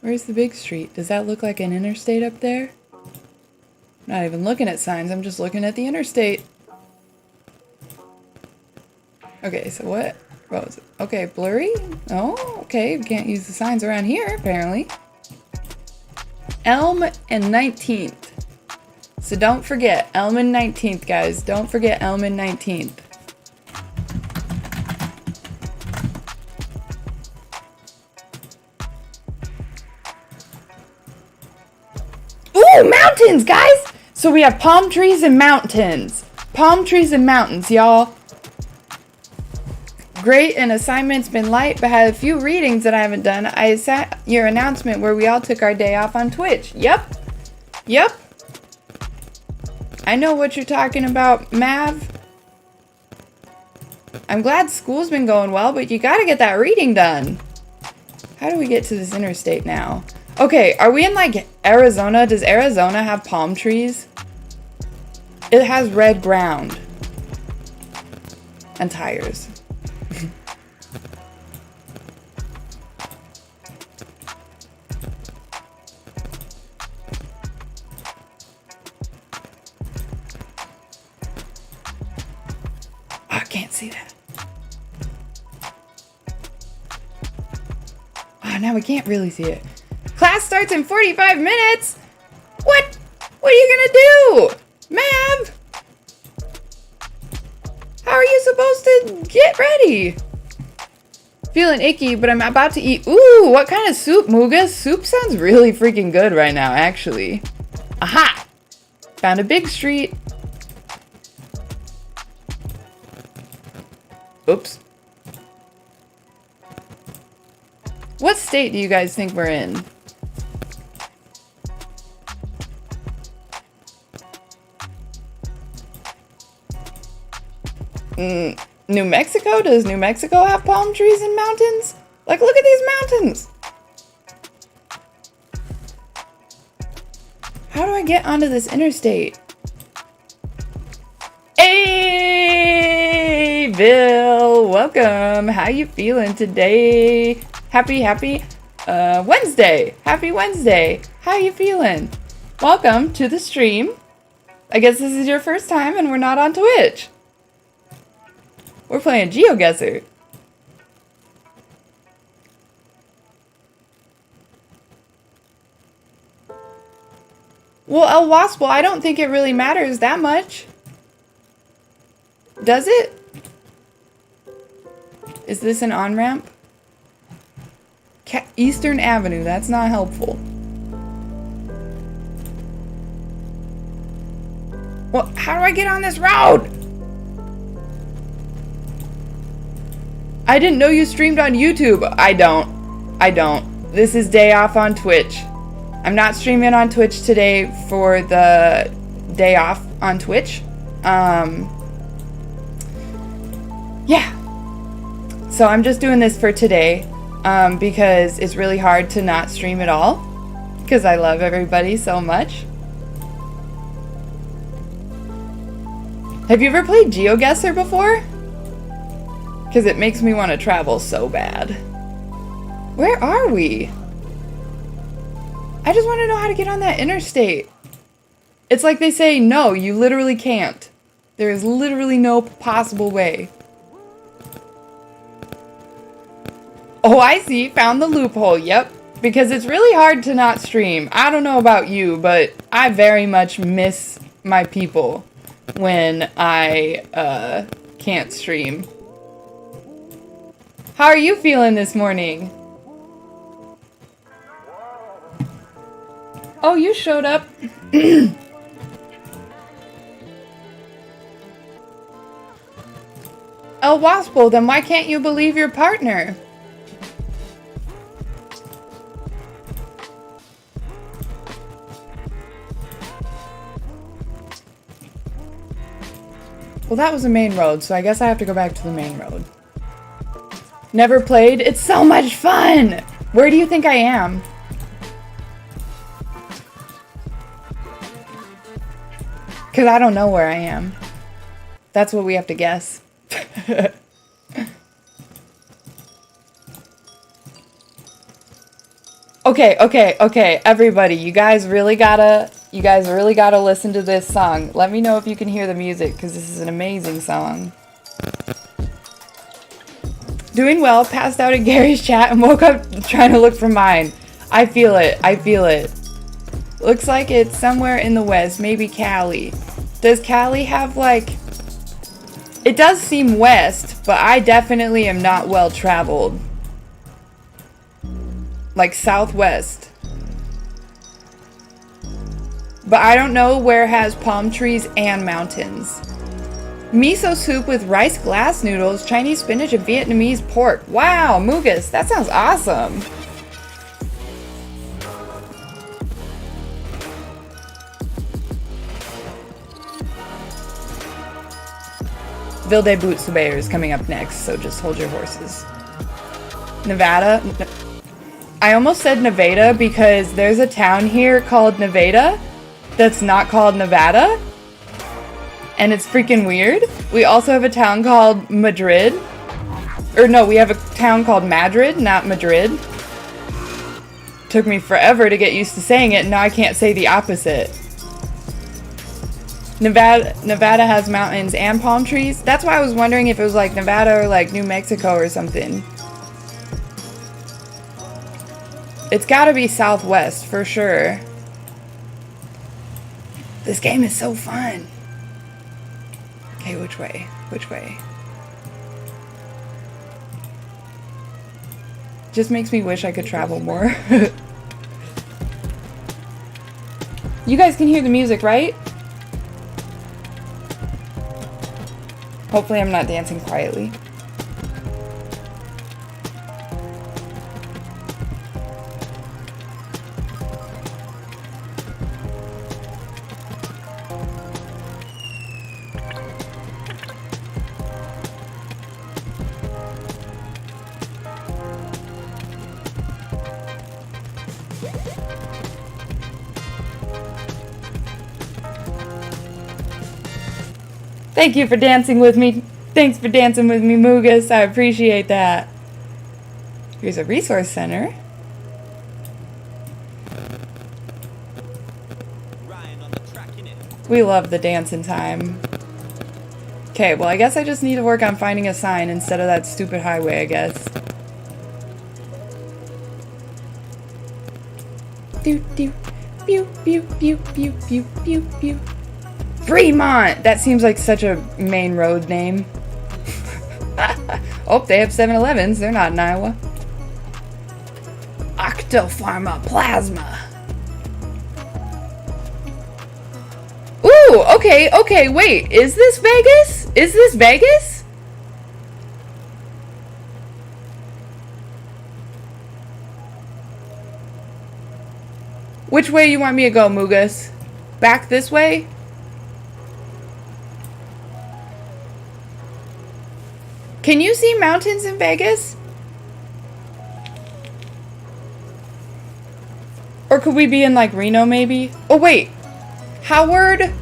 S3: Where's the big street? Does that look like an interstate up there? Not even looking at signs, I'm just looking at the interstate. Okay, so what was it? Okay, blurry? Oh, okay, we can't use the signs around here, apparently. Elm and 19th. So don't forget, Elm and 19th, guys. Don't forget Elm and 19th. Ooh, mountains, guys! So we have palm trees and mountains. Palm trees and mountains, y'all. Great, and assignment's been light, but had a few readings that I haven't done. I sat your announcement where we all took our day off on Twitch. Yep. Yep. I know what you're talking about, Mav. I'm glad school's been going well, but you gotta get that reading done. How do we get to this interstate now? Okay, are we in like Arizona? Does Arizona have palm trees? It has red ground. And tires. see that. Oh, now we can't really see it. Class starts in 45 minutes? What? What are you gonna do? Mav? How are you supposed to get ready? Feeling icky, but I'm about to eat. Ooh, what kind of soup, Muga? Soup sounds really freaking good right now, actually. Aha! Found a big street. Oops. What state do you guys think we're in? New Mexico? Does New Mexico have palm trees and mountains? Like, look at these mountains! How do I get onto this interstate? Hey, Bill! Welcome! How you feeling today? Happy Wednesday! Happy Wednesday! How you feeling? Welcome to the stream. I guess this is your first time and we're not on Twitch. We're playing GeoGuessr. Well, El Waspel, I don't think it really matters that much. Does it? Is this an on-ramp? Eastern Avenue, that's not helpful. Well, how do I get on this road? I didn't know you streamed on YouTube. I don't. This is day off on Twitch. I'm not streaming on Twitch today for the day off on Twitch. Yeah. So I'm just doing this for today because it's really hard to not stream at all because I love everybody so much. Have you ever played GeoGuessr before? Because it makes me want to travel so bad. Where are we? I just want to know how to get on that interstate. It's like they say, no, you literally can't. There is literally no possible way. Oh, I see. Found the loophole. Yep. Because it's really hard to not stream. I don't know about you, but I very much miss my people when I can't stream. How are you feeling this morning? Oh, you showed up. El Waspel, then why can't you believe your partner? Well, that was the main road, so I guess I have to go back to the main road. Never played? It's so much fun! Where do you think I am? Because I don't know where I am. That's what we have to guess. Okay, everybody, you guys really gotta listen to this song. Let me know if you can hear the music, because this is an amazing song. Doing well, passed out in Gary's chat and woke up trying to look for mine. I feel it. Looks like it's somewhere in the west, maybe Cali. Does Cali have like... It does seem west, but I definitely am not well traveled. Like southwest. But I don't know where has palm trees and mountains. Miso soup with rice glass noodles, Chinese spinach, and Vietnamese pork. Wow, Mugus, that sounds awesome. Vilde Bootsubayer is coming up next, so just hold your horses. Nevada? I almost said Nevada because there's a town here called Nevada that's not called Nevada. And it's freaking weird. We also have a town called Madrid. Or no, we have a town called Madrid, not Madrid. Took me forever to get used to saying it, and now I can't say the opposite. Nevada has mountains and palm trees. That's why I was wondering if it was like Nevada or like New Mexico or something. It's gotta be Southwest for sure. This game is so fun. Okay, which way? Which way? Just makes me wish I could travel more. You guys can hear the music, right? Hopefully I'm not dancing quietly. Thank you for dancing with me. Thanks for dancing with me, Mugus. I appreciate that. Here's a resource center. We love the dancing time. Okay, well, I guess I just need to work on finding a sign instead of that stupid highway, I guess. Do do. Pew pew pew pew pew pew pew. Fremont! That seems like such a main road name. Oh, they have 7-Elevens. They're not in Iowa. Octopharma Plasma. Ooh, okay, okay, wait. Is this Vegas? Is this Vegas? Which way you want me to go, Mugus? Back this way? Can you see mountains in Vegas? Or could we be in like Reno maybe? Oh wait. Howard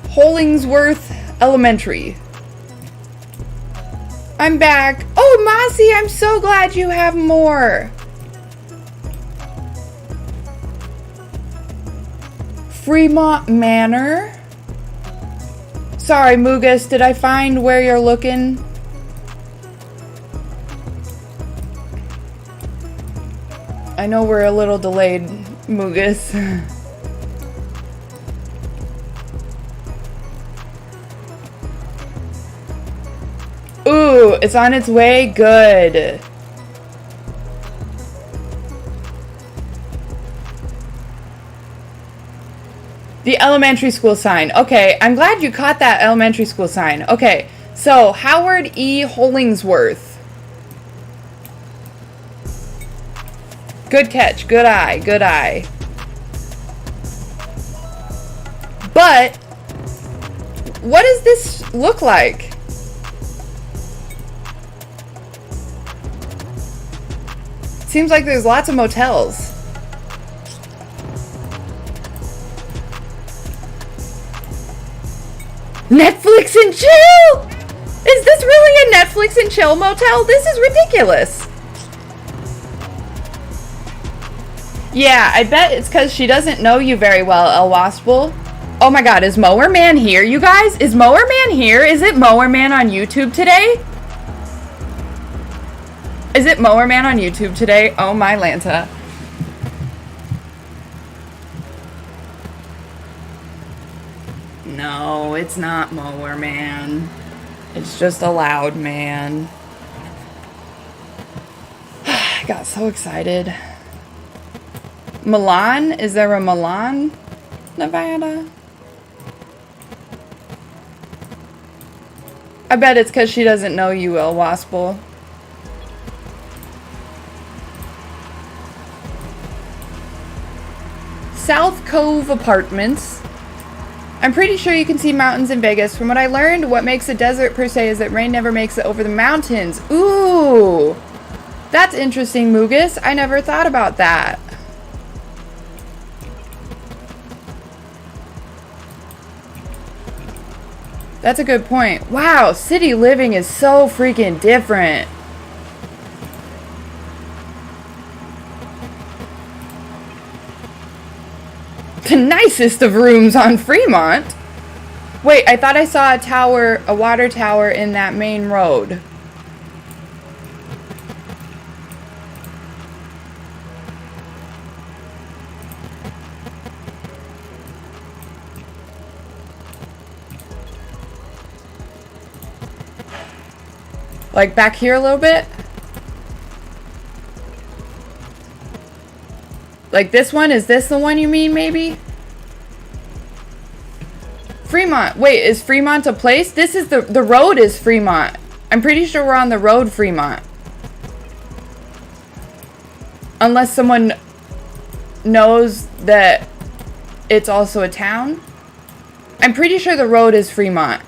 S3: Hollingsworth Elementary. I'm back. Oh, Mossy, I'm so glad you have more. Fremont Manor. Sorry, Mugus, did I find where you're looking? I know we're a little delayed, Mugus. Ooh, it's on its way? Good. The elementary school sign. Okay, I'm glad you caught that elementary school sign. Okay, so Howard E. Hollingsworth. Good catch. Good eye. Good eye. But what does this look like? Seems like there's lots of motels. Netflix and chill? Is this really a Netflix and chill motel? This is ridiculous. Yeah, I bet it's because she doesn't know you very well, El Waspel. Oh my god, is Mower Man here, you guys? Is Mower Man here? Is it Mower Man on YouTube today? Is it Mower Man on YouTube today? Oh my Lanta. No, it's not Mower Man. It's just a loud man. I got so excited. Milan? Is there a Milan, Nevada? I bet it's because she doesn't know you, El Waspel. South Cove Apartments. I'm pretty sure you can see mountains in Vegas. From what I learned, what makes a desert per se is that rain never makes it over the mountains. Ooh! That's interesting, Mugus. I never thought about that. That's a good point. Wow, city living is so freaking different. The nicest of rooms on Fremont. Wait, I thought I saw a tower, a water tower in that main road. Like back here a little bit? Like this one? Is this the one you mean, maybe? Fremont. Wait, is Fremont a place? This is the road is Fremont. I'm pretty sure we're on the road Fremont. Unless someone knows that it's also a town. I'm pretty sure the road is Fremont.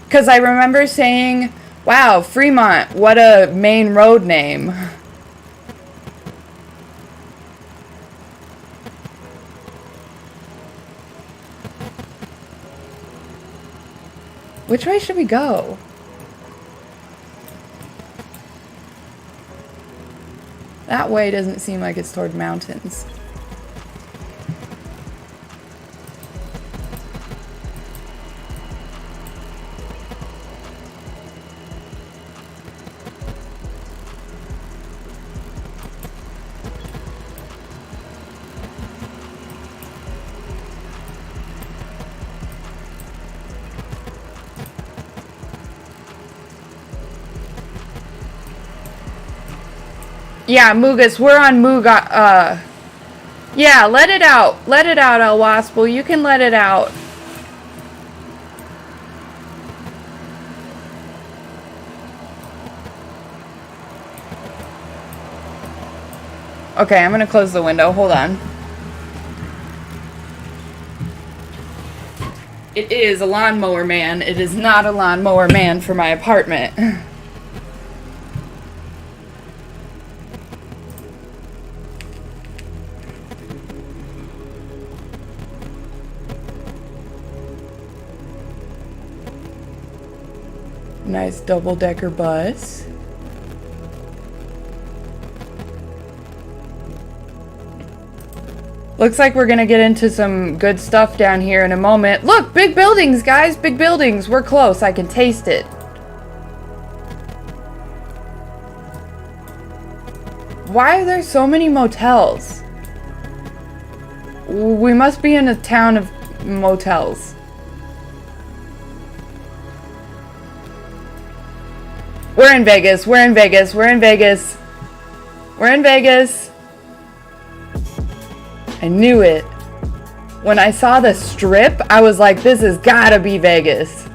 S3: Because I remember saying, wow, Fremont, what a main road name. Which way should we go? That way doesn't seem like it's toward mountains. Yeah, Mugus, we're on Muga, yeah, let it out, El Waspel, you can let it out. Okay, I'm gonna close the window, hold on. It is a lawnmower man, it is not a lawnmower man for my apartment. Nice double-decker bus. Looks like we're gonna get into some good stuff down here in a moment. Look, big buildings, guys, big buildings. We're close, I can taste it. Why are there so many motels? We must be in a town of motels. We're in Vegas, we're in Vegas, we're in Vegas. We're in Vegas. I knew it. When I saw the strip, I was like, this has gotta be Vegas.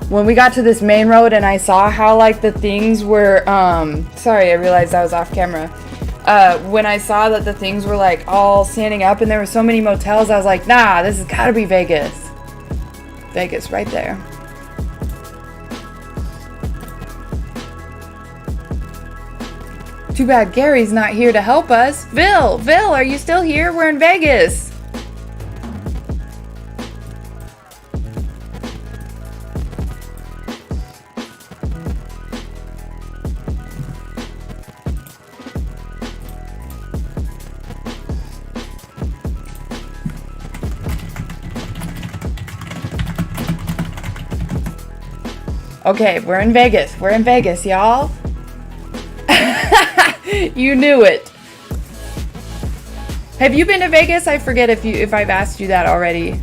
S3: When we got to this main road and I saw how like the things were, sorry, I realized I was off camera. When I saw that the things were like all standing up and there were so many motels, I was like, nah, this has gotta be Vegas. Vegas, right there. Too bad Gary's not here to help us. Vil, are you still here? We're in Vegas. Okay, we're in Vegas. We're in Vegas, y'all. You knew it. Have you been to Vegas? I forget if I've asked you that already.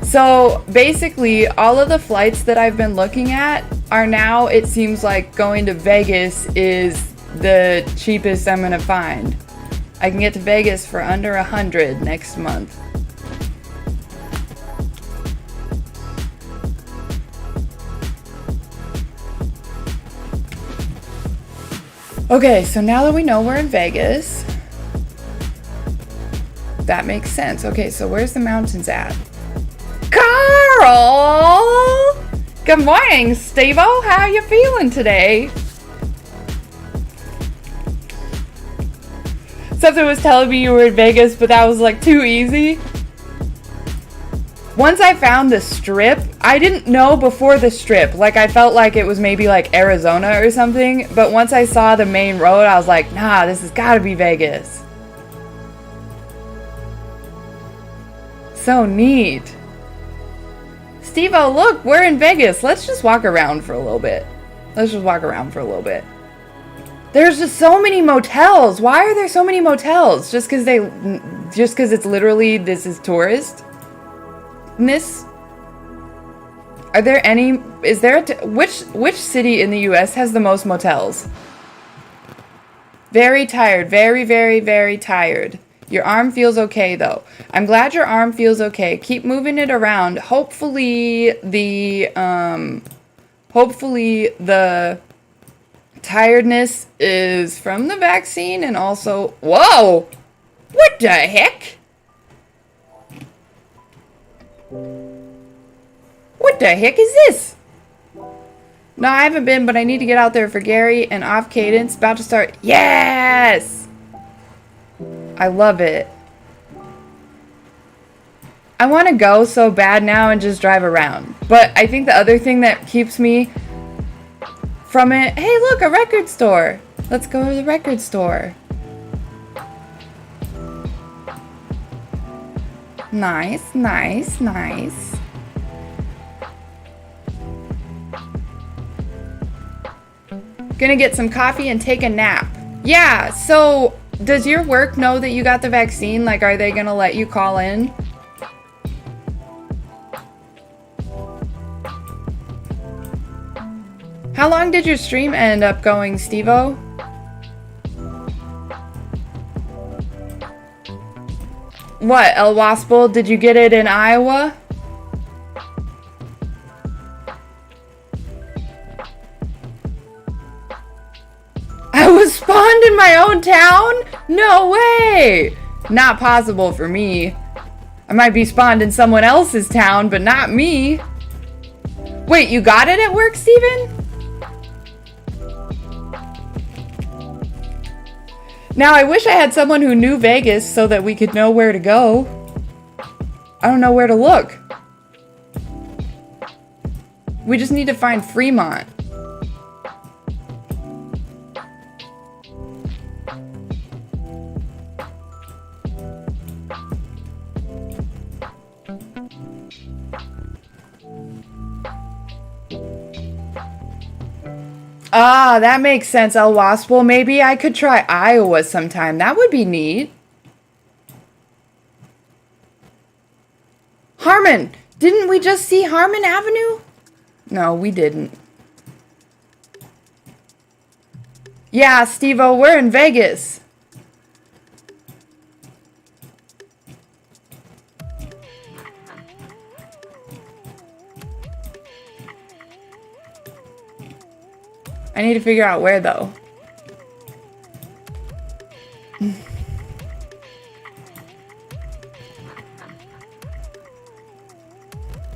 S3: So basically, all of the flights that I've been looking at are now, it seems like going to Vegas is the cheapest I'm gonna find. I can get to Vegas for under $100 next month. Okay, so now that we know we're in Vegas, that makes sense. Okay, so where's the mountains at? Carl! Good morning, Steve-O. How you feeling today? Something was telling me you were in Vegas, but that was like too easy. Once I found the strip, I didn't know before the strip. Like, I felt like it was maybe like Arizona or something. But once I saw the main road, I was like, nah, this has got to be Vegas. so neat. Steve-O, look, we're in Vegas. Let's just walk around for a little bit. Let's just walk around for a little bit. There's just so many motels. Why are there so many motels? Just because it's literally, this is tourist? Are there any, which city in the US has the most motels? Very tired, very, very, very tired. Your arm feels okay though. I'm glad your arm feels okay. Keep moving it around. Hopefully the tiredness is from the vaccine and also, whoa! What the heck? What the heck is this? No, I haven't been, but I need to get out there for Gary and Off Cadence. About to start. Yes! I love it. I want to go so bad now and just drive around. But I think the other thing that keeps me from it... Hey, look, a record store. Let's go to the record store. Nice, nice, nice. Gonna get some coffee and take a nap. Yeah, so does your work know that you got the vaccine? Like, are they gonna let you call in? How long did your stream end up going, Steve-O? What, El Waspel? Did you get it in Iowa? I was spawned in my own town? No way! Not possible for me. I might be spawned in someone else's town, but not me. Wait, you got it at work, Steven? Now, I wish I had someone who knew Vegas so that we could know where to go. I don't know where to look. We just need to find Fremont. Ah, that makes sense, El Wasp. Well, maybe I could try Iowa sometime. That would be neat. Harmon! Didn't we just see Harmon Avenue? No, we didn't. Yeah, Steve-O, we're in Vegas. I need to figure out where, though.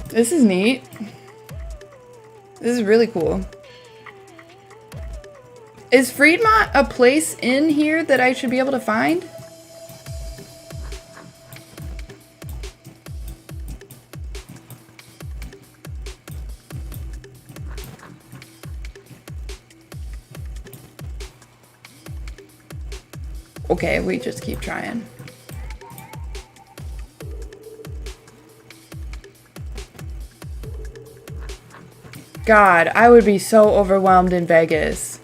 S3: This is neat. This is really cool. Is Fremont a place in here that I should be able to find? Okay, we just keep trying. God, I would be so overwhelmed in Vegas.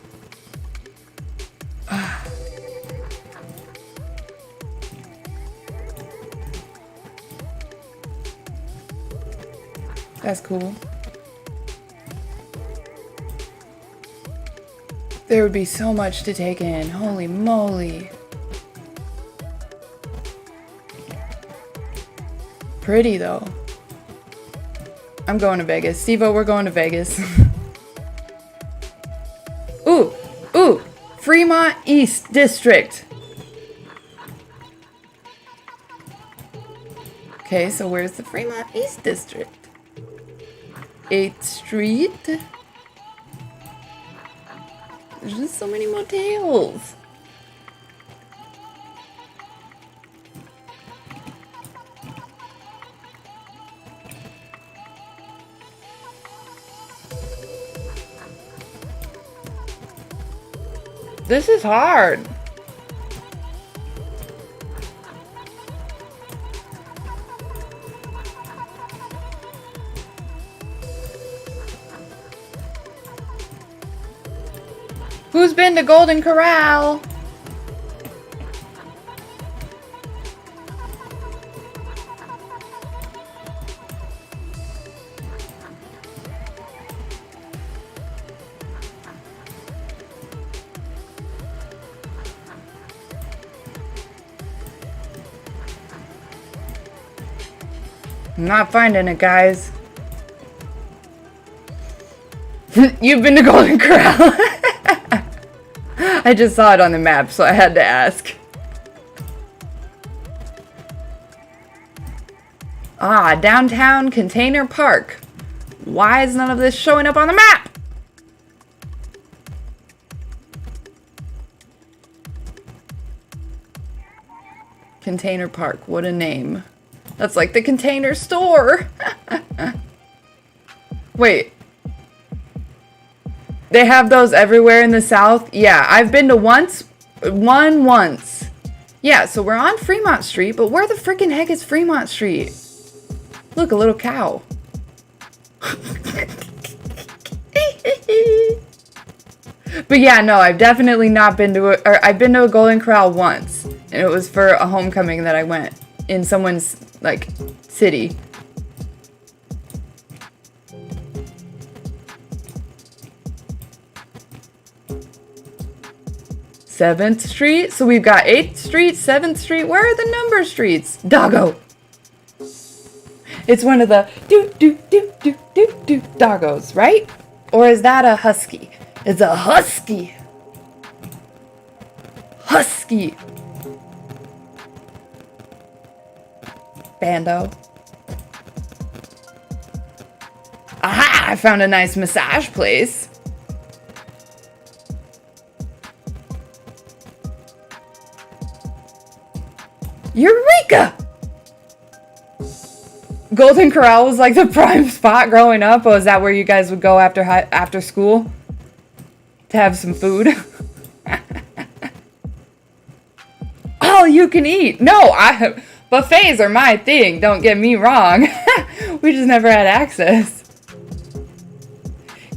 S3: That's cool. There would be so much to take in. Holy moly. Pretty though. I'm going to Vegas. Steve-O, we're going to Vegas. Ooh, ooh, Fremont East District. Okay, so where's the Fremont East District? 8th Street. There's just so many motels. This is hard. Who's been to Golden Corral? I'm not finding it, guys. You've been to Golden Corral? I just saw it on the map, so I had to ask. Ah, downtown Container Park. Why is none of this showing up on the map? Container Park, what a name. That's like the Container Store. Wait. They have those everywhere in the South? Yeah, I've been to once. Yeah, so we're on Fremont Street, but where the freaking heck is Fremont Street? Look, a little cow. But yeah, no, I've definitely not been to I've been to a Golden Corral once, and it was for a homecoming that I went in someone's, like, city. Seventh Street? So we've got 8th Street, 7th Street. Where are the number streets? Doggo. It's one of the do doggos, right? Or is that a husky? It's a husky. Husky. Bando. Aha! I found a nice massage place. Eureka! Golden Corral was like the prime spot growing up. Oh, is that where you guys would go after school? To have some food? All you can eat. No, buffets are my thing. Don't get me wrong. We just never had access.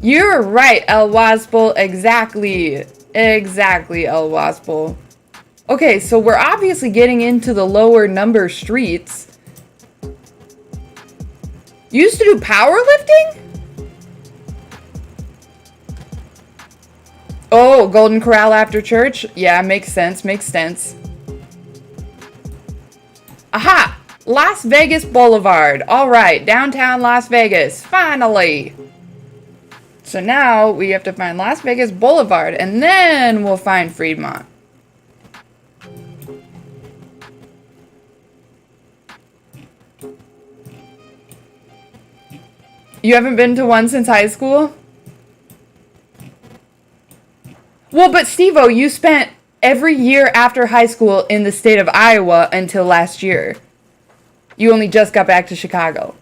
S3: You're right, El Waspel. Exactly. Exactly, El Waspel. Okay, so we're obviously getting into the lower number streets. You used to do powerlifting? Oh, Golden Corral after church? Yeah, makes sense, makes sense. Aha! Las Vegas Boulevard. Alright, downtown Las Vegas. Finally! So now we have to find Las Vegas Boulevard, and then we'll find Fremont. You haven't been to one since high school? Well, but Steve-O, you spent every year after high school in the state of Iowa until last year. You only just got back to Chicago.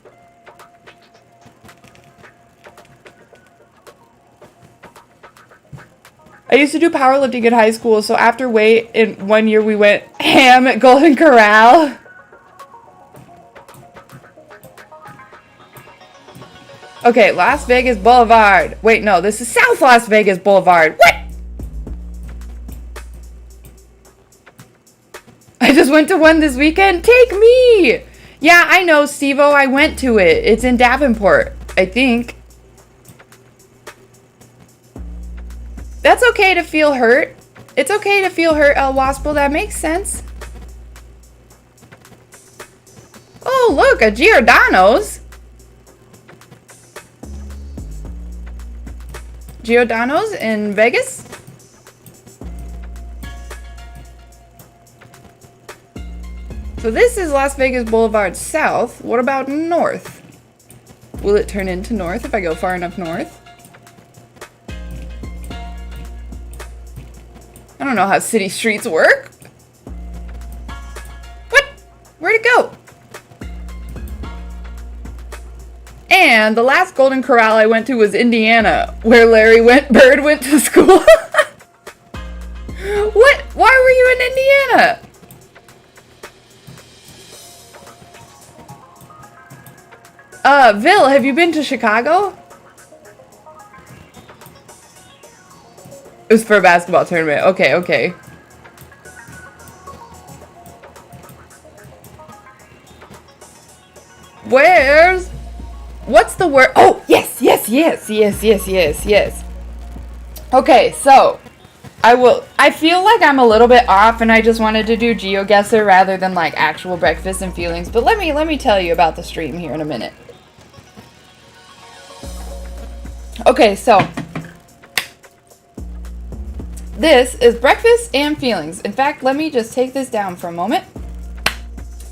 S3: I used to do powerlifting in high school, so after weight, in 1 year we went ham at Golden Corral. Okay, Las Vegas Boulevard. Wait, no, this is South Las Vegas Boulevard. What? I just went to one this weekend. Take me. Yeah, I know, Steve-O. I went to it. It's in Davenport, I think. That's okay to feel hurt. It's okay to feel hurt, El Waspel. That makes sense. Oh, look, a Giordano's. Giordano's in Vegas? So this is Las Vegas Boulevard South. What about north? Will it turn into north if I go far enough north? I don't know how city streets work. What? Where'd it go? And the last Golden Corral I went to was Indiana, where Bird went to school. What? Why were you in Indiana? Vil, have you been to Chicago? It was for a basketball tournament. Okay, okay. What's the word? Oh, yes, yes, yes, yes, yes, yes, yes. Okay, so I feel like I'm a little bit off and I just wanted to do GeoGuessr rather than like actual breakfast and feelings, but let me tell you about the stream here in a minute. Okay, so this is breakfast and feelings. In fact, let me just take this down for a moment.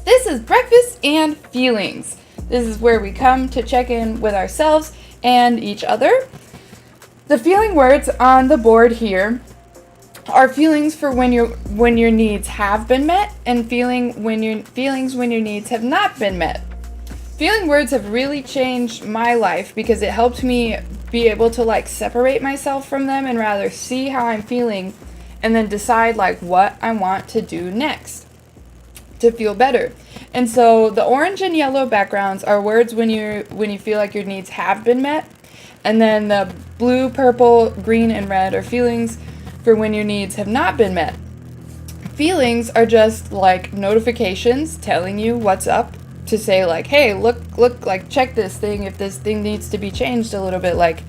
S3: This is breakfast and feelings. This is where we come to check in with ourselves and each other. The feeling words on the board here are feelings for when your needs have been met, and feelings when your needs have not been met. Feeling words have really changed my life because it helped me be able to like separate myself from them and rather see how I'm feeling and then decide like what I want to do next to feel better. And so the orange and yellow backgrounds are words when you feel like your needs have been met, and then the blue, purple, green, and red are feelings for when your needs have not been met. Feelings are just like notifications telling you what's up, to say like, hey, look, like check this thing if this thing needs to be changed a little bit. Like,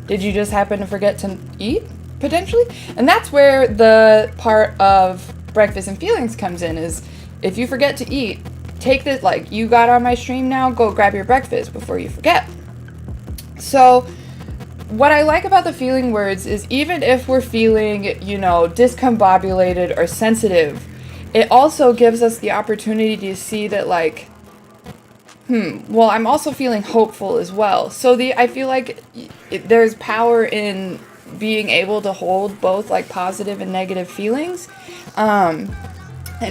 S3: did you just happen to forget to eat potentially? And that's where the part of breakfast and feelings comes in, is if you forget to eat, take this, like you got on my stream now, go grab your breakfast before you forget. So what I like about the feeling words is even if we're feeling, discombobulated or sensitive, it also gives us the opportunity to see that like, well, I'm also feeling hopeful as well. So I feel like there's power in being able to hold both like positive and negative feelings. And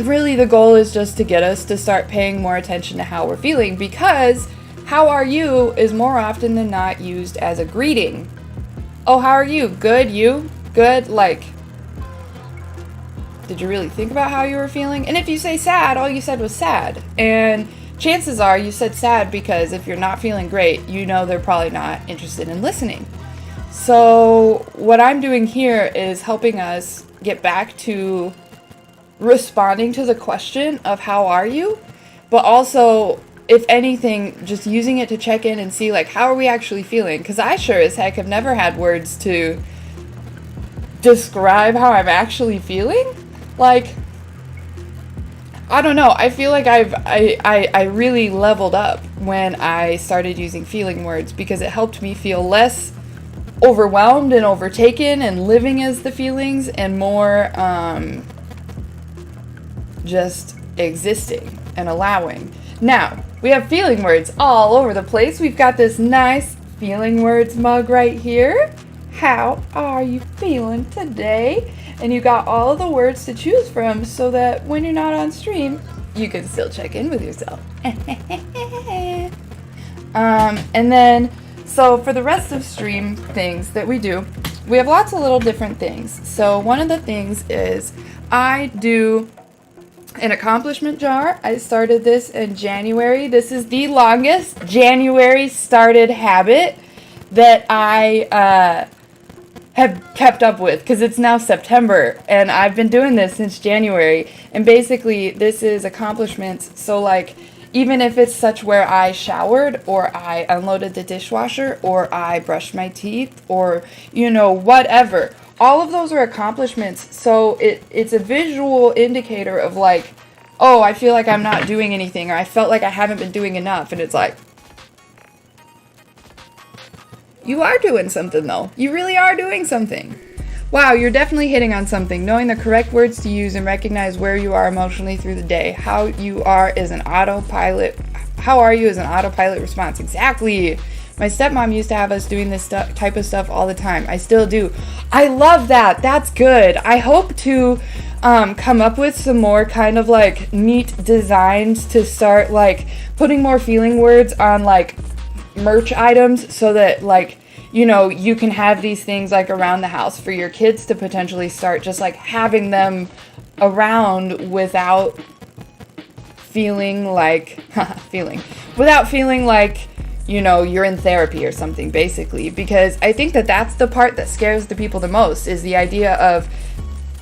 S3: really the goal is just to get us to start paying more attention to how we're feeling, because how are you is more often than not used as a greeting. Oh, how are you? Good, you? Good, like, did you really think about how you were feeling? And if you say sad, all you said was sad. And chances are you said sad because if you're not feeling great, they're probably not interested in listening. So what I'm doing here is helping us get back to responding to the question of how are you, but also, if anything, just using it to check in and see like, how are we actually feeling? Because I sure as heck have never had words to describe how I'm actually feeling. Like, I don't know. I feel like I really leveled up when I started using feeling words, because it helped me feel less overwhelmed and overtaken and living as the feelings, and more just existing and allowing. Now, we have feeling words all over the place. We've got this nice feeling words mug right here. How are you feeling today? And you got all the words to choose from so that when you're not on stream, you can still check in with yourself. And then, so for the rest of stream things that we do, we have lots of little different things. So one of the things is I do an accomplishment jar. I started this in January. This is the longest January started habit that I have kept up with, because it's now September and I've been doing this since January. And basically this is accomplishments. So like, even if it's such where I showered, or I unloaded the dishwasher, or I brushed my teeth, or whatever, all of those are accomplishments. So it's a visual indicator of like, oh, I feel like I'm not doing anything, or I felt like I haven't been doing enough. And it's like, you are doing something though. You really are doing something. Wow, you're definitely hitting on something. Knowing the correct words to use and recognize where you are emotionally through the day. How you are is an autopilot. How are you is an autopilot response. Exactly. My stepmom used to have us doing this type of stuff all the time. I still do. I love that. That's good. I hope to come up with some more kind of like neat designs to start like putting more feeling words on like merch items, so that like, you can have these things like around the house for your kids to potentially start just like having them around without feeling like you know, you're in therapy or something, basically. Because I think that that's the part that scares the people the most, is the idea of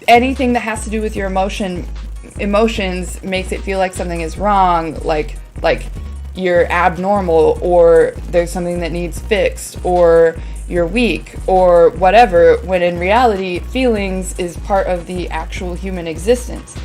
S3: anything that has to do with your emotions makes it feel like something is wrong, like you're abnormal, or there's something that needs fixed, or you're weak, or whatever, when in reality, feelings is part of the actual human existence.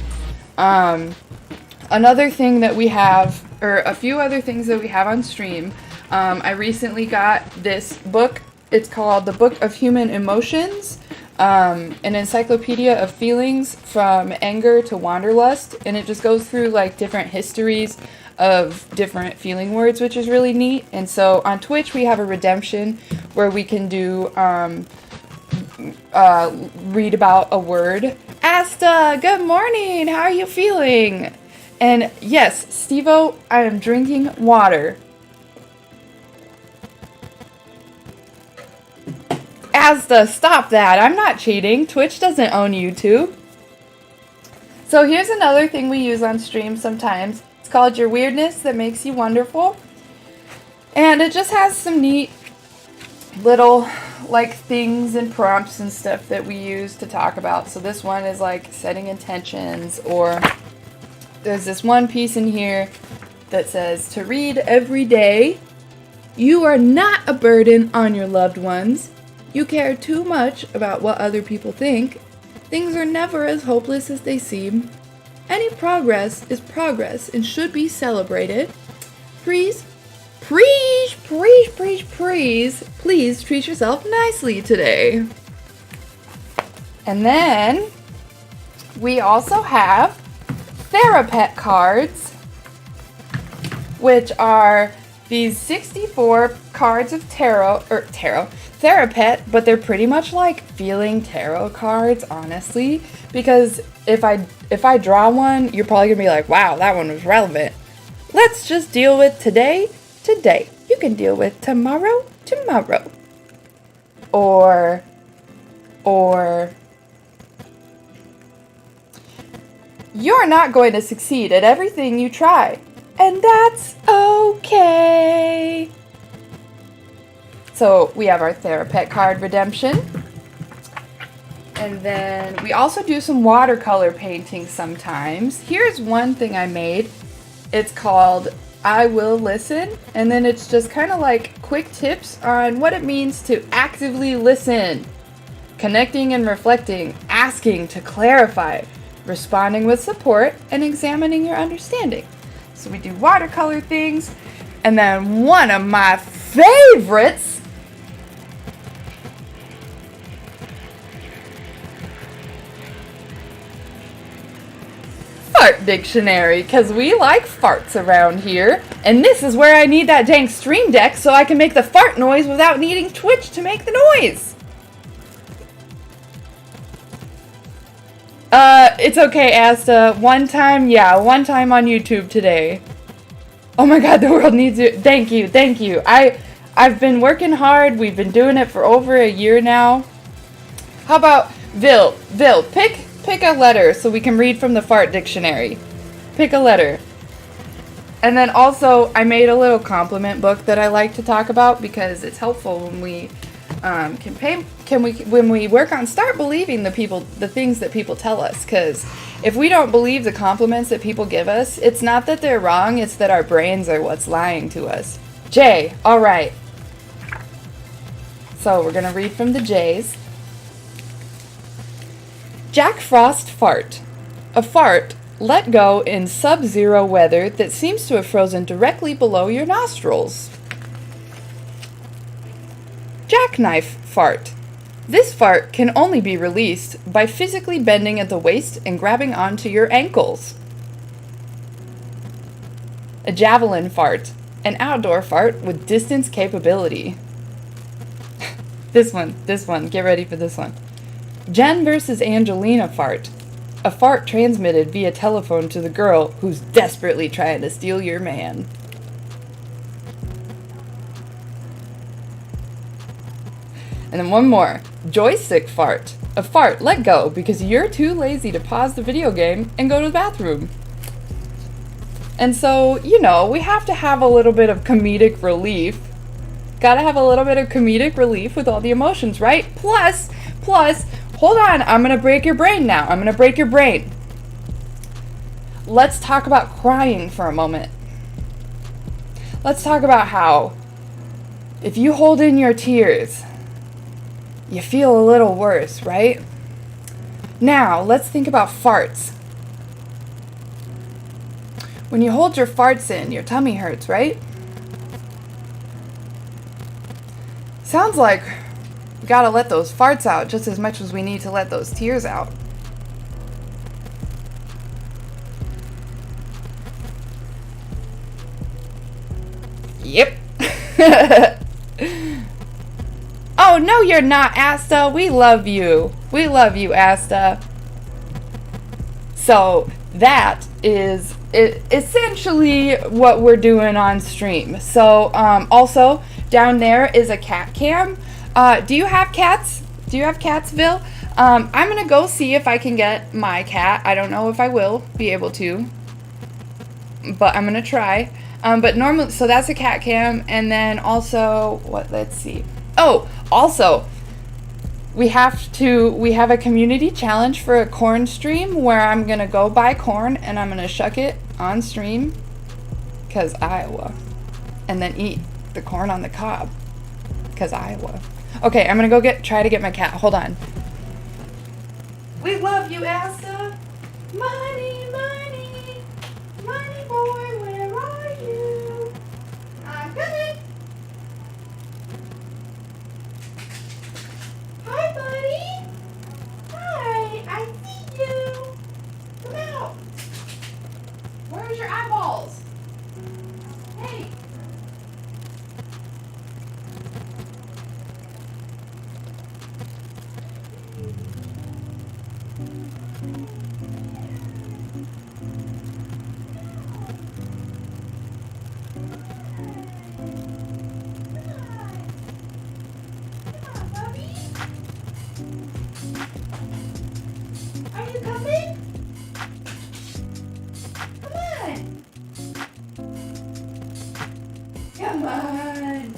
S3: Another thing that we have, or a few other things that we have on stream, I recently got this book. It's called The Book of Human Emotions, an encyclopedia of feelings from anger to wanderlust, and it just goes through like different histories of different feeling words, which is really neat. And so on Twitch we have a redemption where we can do read about a word. Asta, good morning, how are you feeling? And yes, Stevo, I am drinking water. Asta, stop that, I'm not cheating. Twitch doesn't own YouTube. So here's another thing we use on stream sometimes. It's called Your Weirdness That Makes You Wonderful. And it just has some neat little like things and prompts and stuff that we use to talk about. So this one is like setting intentions, or there's this one piece in here that says to read every day. You are not a burden on your loved ones. You care too much about what other people think. Things are never as hopeless as they seem. Any progress is progress and should be celebrated. Please treat yourself nicely today. And then we also have Therapet cards, which are these 64 cards of Therapet, but they're pretty much like feeling tarot cards, honestly, because if I draw one, you're probably gonna be like, wow, that one was relevant. Let's just deal with today. You can deal with tomorrow. Or you're not going to succeed at everything you try, and that's okay. So we have our Therapet card redemption. And then we also do some watercolor painting sometimes. Here's one thing I made. It's called I Will Listen. And then it's just kind of like quick tips on what it means to actively listen. Connecting and reflecting, asking to clarify, responding with support, and examining your understanding. So we do watercolor things. And then one of my favorites, fart dictionary, because we like farts around here, and this is where I need that dang stream deck so I can make the fart noise without needing Twitch to make the noise. It's okay, Asta. One time on YouTube today. Oh my god, the world needs you. Thank you. I've been working hard. We've been doing it for over a year now. How about Vil, pick a letter so we can read from the fart dictionary. Pick a letter. And then also, I made a little compliment book that I like to talk about because it's helpful when we when we work on start believing the things that people tell us. Because if we don't believe the compliments that people give us, it's not that they're wrong, it's that our brains are what's lying to us. J, all right. So we're gonna read from the J's. Jack Frost fart. A fart let go in sub-zero weather that seems to have frozen directly below your nostrils. Jackknife fart. This fart can only be released by physically bending at the waist and grabbing onto your ankles. A javelin fart. An outdoor fart with distance capability. This one. Get ready for this one. Jen versus Angelina fart. A fart transmitted via telephone to the girl who's desperately trying to steal your man. And then one more. Joystick fart. A fart let go because you're too lazy to pause the video game and go to the bathroom. And so, you know, we have to have a little bit of comedic relief Gotta have a little bit of comedic relief with all the emotions, right? Plus, hold on, I'm gonna break your brain now. I'm gonna break your brain. Let's talk about crying for a moment. Let's talk about how if you hold in your tears, you feel a little worse, right? Now, let's think about farts. When you hold your farts in, your tummy hurts, right? Sounds like we gotta let those farts out just as much as we need to let those tears out. Yep. Oh, no, you're not, Asta. We love you. We love you, Asta. So that is essentially what we're doing on stream. So also down there is a cat cam. Do you have cats? Do you have cats, Vil? I'm gonna go see if I can get my cat. I don't know if I will be able to, but I'm gonna try. But normally, so that's a cat cam, and then also what? Let's see. Oh, also, we have a community challenge for a corn stream where I'm gonna go buy corn and I'm gonna shuck it on stream, 'cause Iowa, and then eat the corn on the cob, 'cause Iowa. Okay, I'm gonna go try to get my cat. Hold on. We love you, Asta. Money, money, money boy, where are you? I'm coming. Hi, buddy. Hi, I see you. Come out. Where's your eyeballs? Hey. Are you coming? Come on. Come on.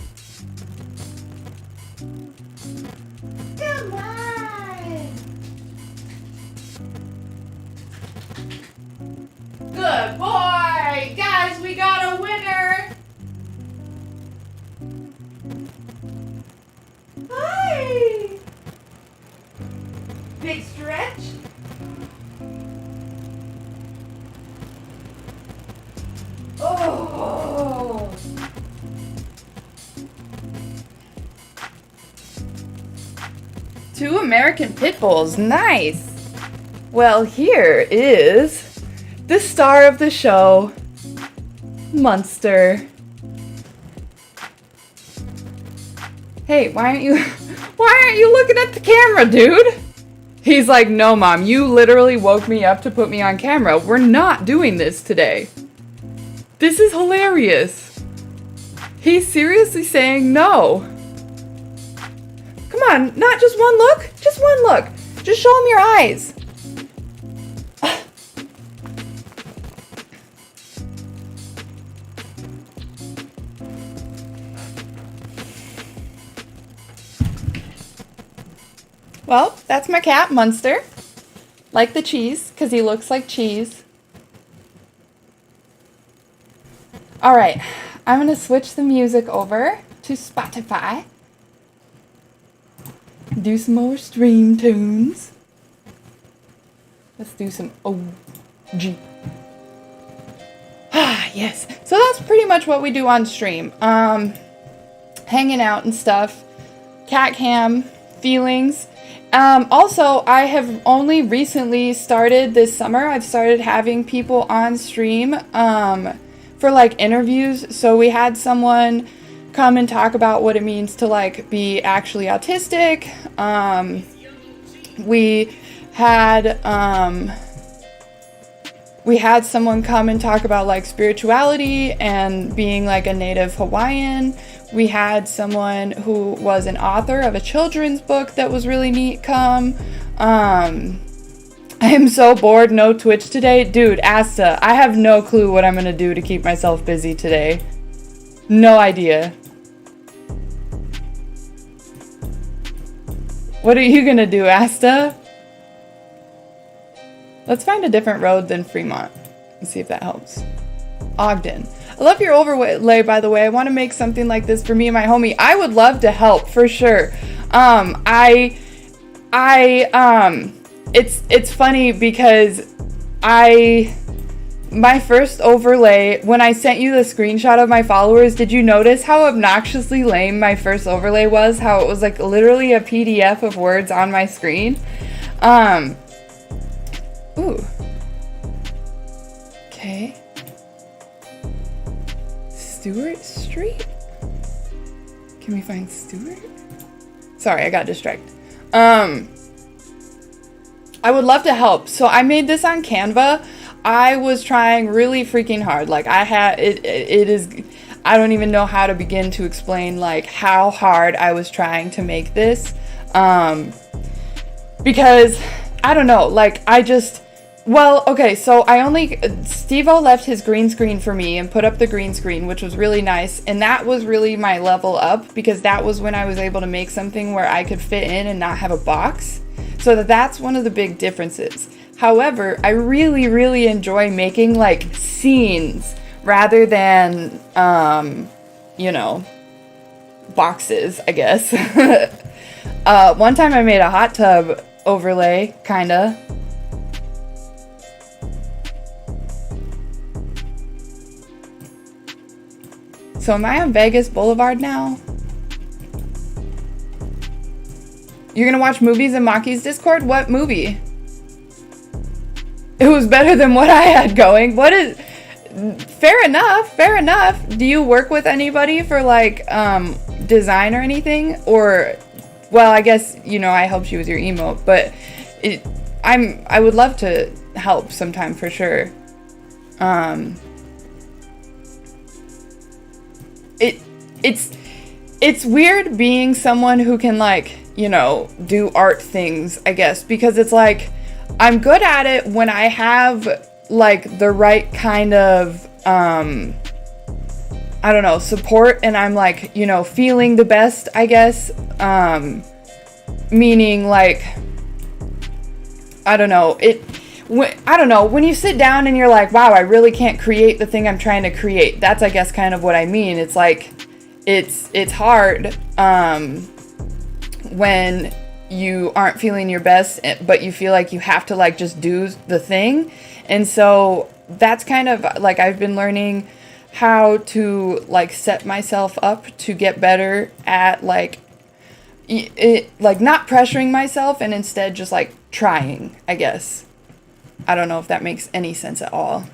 S3: Come on. Good boy. Guys, we got a winner. Hi. Big stretch. Oh. Two American pit bulls. Nice. Well, here is the star of the show, Munster. Hey, why aren't you looking at the camera, dude? He's like, no, Mom, you literally woke me up to put me on camera. We're not doing this today. This is hilarious. He's seriously saying no. Come on, not just one look. Just one look. Just show him your eyes. Well, that's my cat, Munster. Like the cheese, because he looks like cheese. Alright, I'm going to switch the music over to Spotify. Do some more stream tunes. Let's do some OG. Ah, yes. So that's pretty much what we do on stream. Hanging out and stuff. Cat cam, feelings. Also, I have only recently started this summer. I've started having people on stream for like interviews. So we had someone come and talk about what it means to like be actually autistic. We had someone come and talk about like spirituality and being like a native Hawaiian. We had someone who was an author of a children's book that was really neat come. I am so bored, no Twitch today. Dude, Asta, I have no clue what I'm gonna do to keep myself busy today. No idea. What are you gonna do, Asta? Let's find a different road than Fremont and see if that helps. Ogden. I love your overlay, by the way. I want to make something like this for me and my homie. I would love to help for sure. It's funny because my first overlay, when I sent you the screenshot of my followers, did you notice how obnoxiously lame my first overlay was? How it was like literally a PDF of words on my screen? Ooh. Okay. Stewart Street? Can we find Stewart? Sorry, I got distracted. I would love to help. So I made this on Canva. I was trying really freaking hard. Like it is, I don't even know how to begin to explain like how hard I was trying to make this. Because I don't know, like well, okay, so Steve-O left his green screen for me and put up the green screen, which was really nice. And that was really my level up because that was when I was able to make something where I could fit in and not have a box. So that's one of the big differences. However, I really, really enjoy making like scenes rather than, you know, boxes, I guess. One time I made a hot tub overlay, kinda. So am I on Vegas Boulevard now? You're gonna watch movies in Maki's Discord? What movie? It was better than what I had going. Fair enough, fair enough. Do you work with anybody for like design or anything? Or, well, I guess, you know, I helped you with your emote, but I would love to help sometime for sure. It's weird being someone who can like, you know, do art things, I guess, because it's like I'm good at it when I have like the right kind of I don't know, support, and I'm like, you know, feeling the best, I guess. Meaning like, I don't know, when you sit down and you're like, wow, I really can't create the thing I'm trying to create. That's, I guess, kind of what I mean. It's like, it's hard when you aren't feeling your best, but you feel like you have to like just do the thing. And so that's kind of like, I've been learning how to like set myself up to get better at like not pressuring myself and instead just like trying, I guess. I don't know if that makes any sense at all.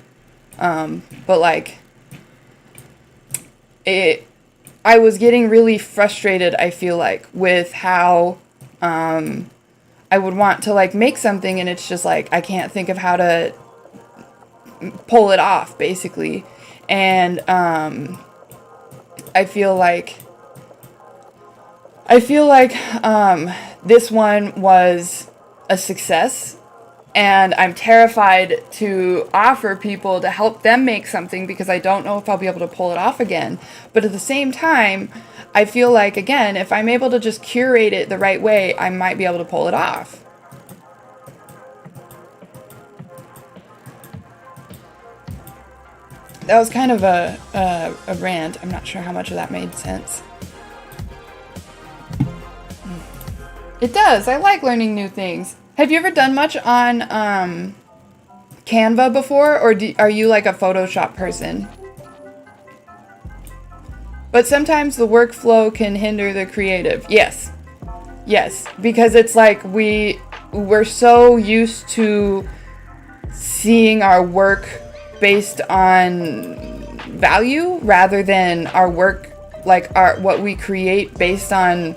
S3: But like I was getting really frustrated, I feel like, with how I would want to like make something and it's just like I can't think of how to pull it off, basically. And I feel like this one was a success, and I'm terrified to offer people to help them make something because I don't know if I'll be able to pull it off again. But at the same time, I feel like, again, if I'm able to just curate it the right way, I might be able to pull it off. That was kind of a rant. I'm not sure how much of that made sense. It does. I like learning new things. Have you ever done much on Canva before, or are you like a Photoshop person? But sometimes the workflow can hinder the creative. Yes. Yes, because it's like we're so used to seeing our work based on value rather than our work, like what we create based on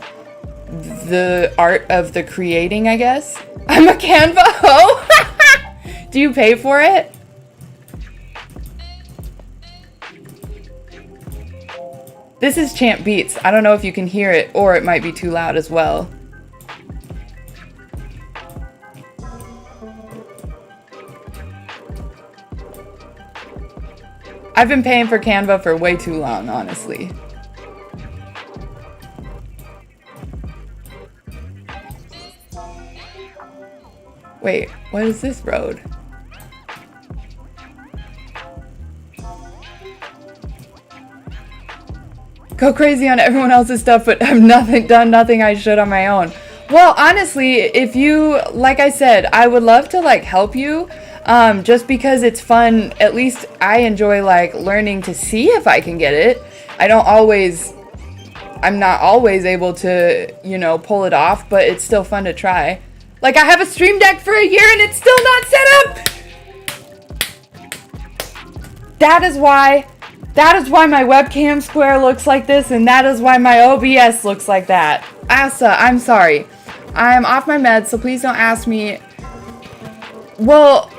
S3: the art of the creating, I guess. I'm a Canva hoe. Do you pay for it? This is Champ Beats. I don't know if you can hear it, or it might be too loud as well. I've been paying for Canva for way too long, honestly. Wait, what is this road? Go crazy on everyone else's stuff, but have done nothing I should on my own. Well, honestly, if you, like I said, I would love to like help you, just because it's fun. At least I enjoy like learning to see if I can get it. I'm not always able to, you know, pull it off, but it's still fun to try. Like I have a Stream Deck for a year and it's still not set up. That is why my webcam square looks like this, and that is why my OBS looks like that. Asta, I'm sorry. I'm off my meds, so please don't ask me. Well,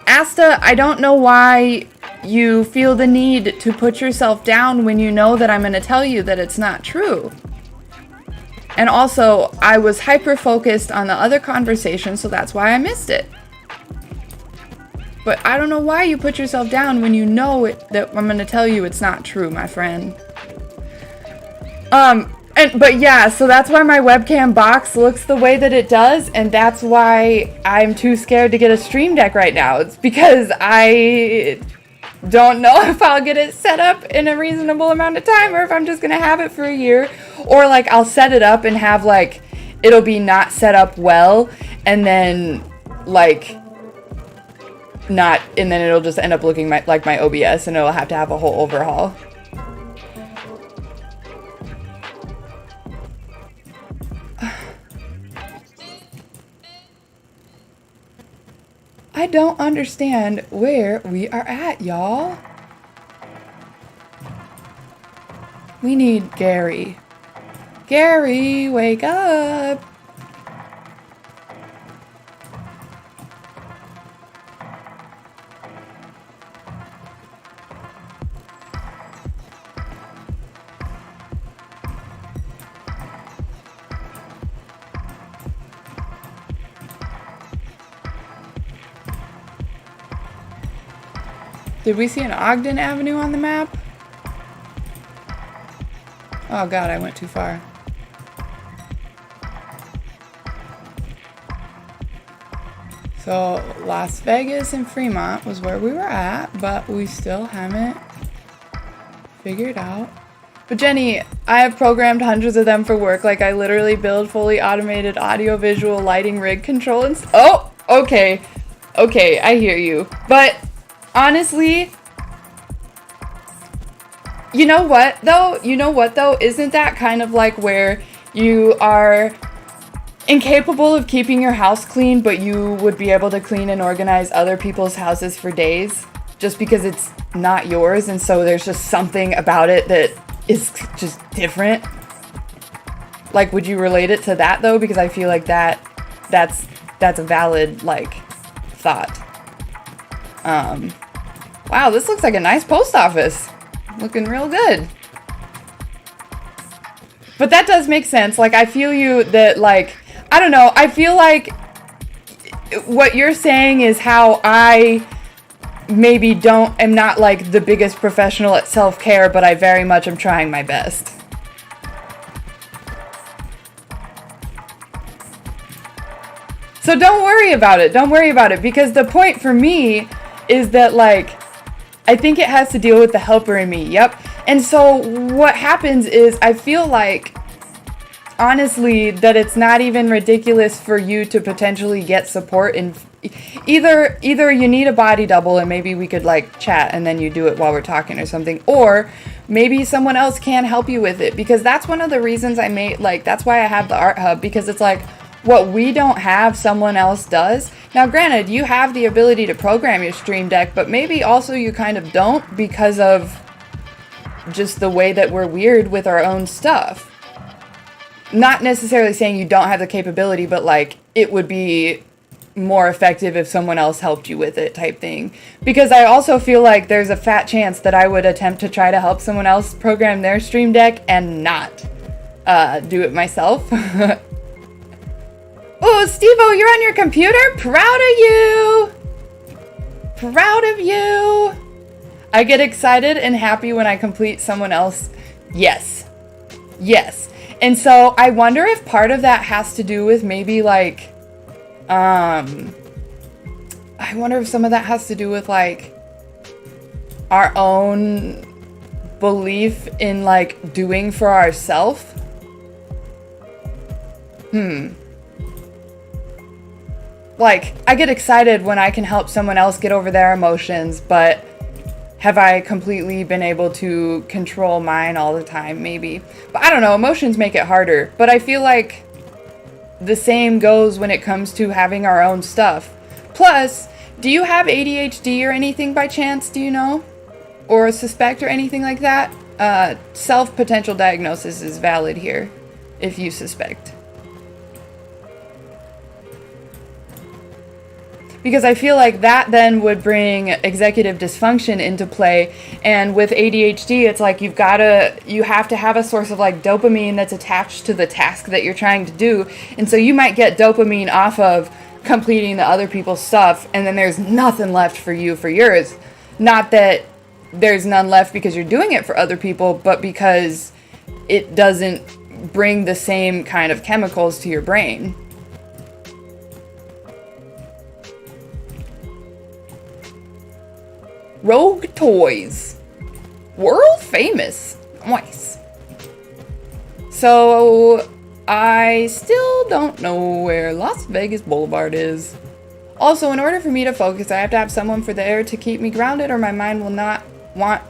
S3: Asta, I don't know why you feel the need to put yourself down when you know that I'm going to tell you that it's not true. And also, I was hyper-focused on the other conversation, so that's why I missed it. But I don't know why you put yourself down when you know that I'm going to tell you it's not true, my friend. But yeah, so that's why my webcam box looks the way that it does, and that's why I'm too scared to get a Stream Deck right now. It's because I don't know if I'll get it set up in a reasonable amount of time, or if I'm just gonna have it for a year, or like I'll set it up and have like it'll be not set up well, and then like not, and then it'll just end up looking like my OBS, and it'll have to have a whole overhaul. I don't understand where we are at, y'all. We need Gary. Gary, wake up. Did we see an Ogden Avenue on the map? Oh god, I went too far. So Las Vegas and Fremont was where we were at, but we still haven't figured out. But Jenny, I have programmed hundreds of them for work. Like I literally build fully automated audio, visual, lighting, rig control and oh, okay. Okay, I hear you. But honestly, you know what though? Isn't that kind of like where you are incapable of keeping your house clean, but you would be able to clean and organize other people's houses for days just because it's not yours, and so there's just something about it that is just different? Like, would you relate it to that though? Because I feel like that's a valid like thought. Wow, this looks like a nice post office. Looking real good. But that does make sense. Like, I feel you that, like, I don't know. I feel like what you're saying is how I maybe am not, like, the biggest professional at self-care, but I very much am trying my best. So don't worry about it. Don't worry about it. Because the point for me is that, like, I think it has to deal with the helper in me. Yep. And so what happens is I feel like, honestly, that it's not even ridiculous for you to potentially get support in either you need a body double and maybe we could like chat and then you do it while we're talking or something, or maybe someone else can help you with it, because that's one of the reasons I made, like, that's why I have the Art Hub, because it's like what we don't have, someone else does. Now, granted, you have the ability to program your Stream Deck, but maybe also you kind of don't because of just the way that we're weird with our own stuff. Not necessarily saying you don't have the capability, but like it would be more effective if someone else helped you with it type thing. Because I also feel like there's a fat chance that I would attempt to try to help someone else program their Stream Deck and not do it myself. Oh, Steve-O, you're on your computer? Proud of you! Proud of you! I get excited and happy when I complete someone else. Yes. Yes. And so I wonder if part of that has to do with maybe like I wonder if some of that has to do with like our own belief in like doing for ourselves. Like, I get excited when I can help someone else get over their emotions, but have I completely been able to control mine all the time? Maybe. But I don't know, emotions make it harder. But I feel like the same goes when it comes to having our own stuff. Plus, do you have ADHD or anything by chance, do you know? Or suspect or anything like that? Self-potential diagnosis is valid here, if you suspect. Because I feel like that then would bring executive dysfunction into play. And with ADHD, it's like you have to have a source of like dopamine that's attached to the task that you're trying to do. And so you might get dopamine off of completing the other people's stuff, and then there's nothing left for you for yours. Not that there's none left because you're doing it for other people, but because it doesn't bring the same kind of chemicals to your brain. Rogue Toys. World famous. Nice. So, I still don't know where Las Vegas Boulevard is. Also, in order for me to focus, I have to have someone for there to keep me grounded, or my mind will not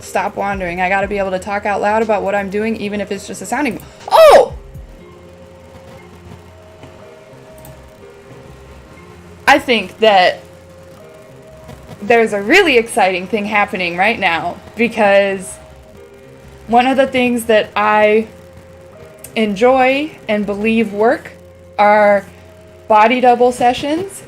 S3: stop wandering. I gotta be able to talk out loud about what I'm doing, even if it's just a sounding. Oh! I think that there's a really exciting thing happening right now, because one of the things that I enjoy and believe work are body double sessions,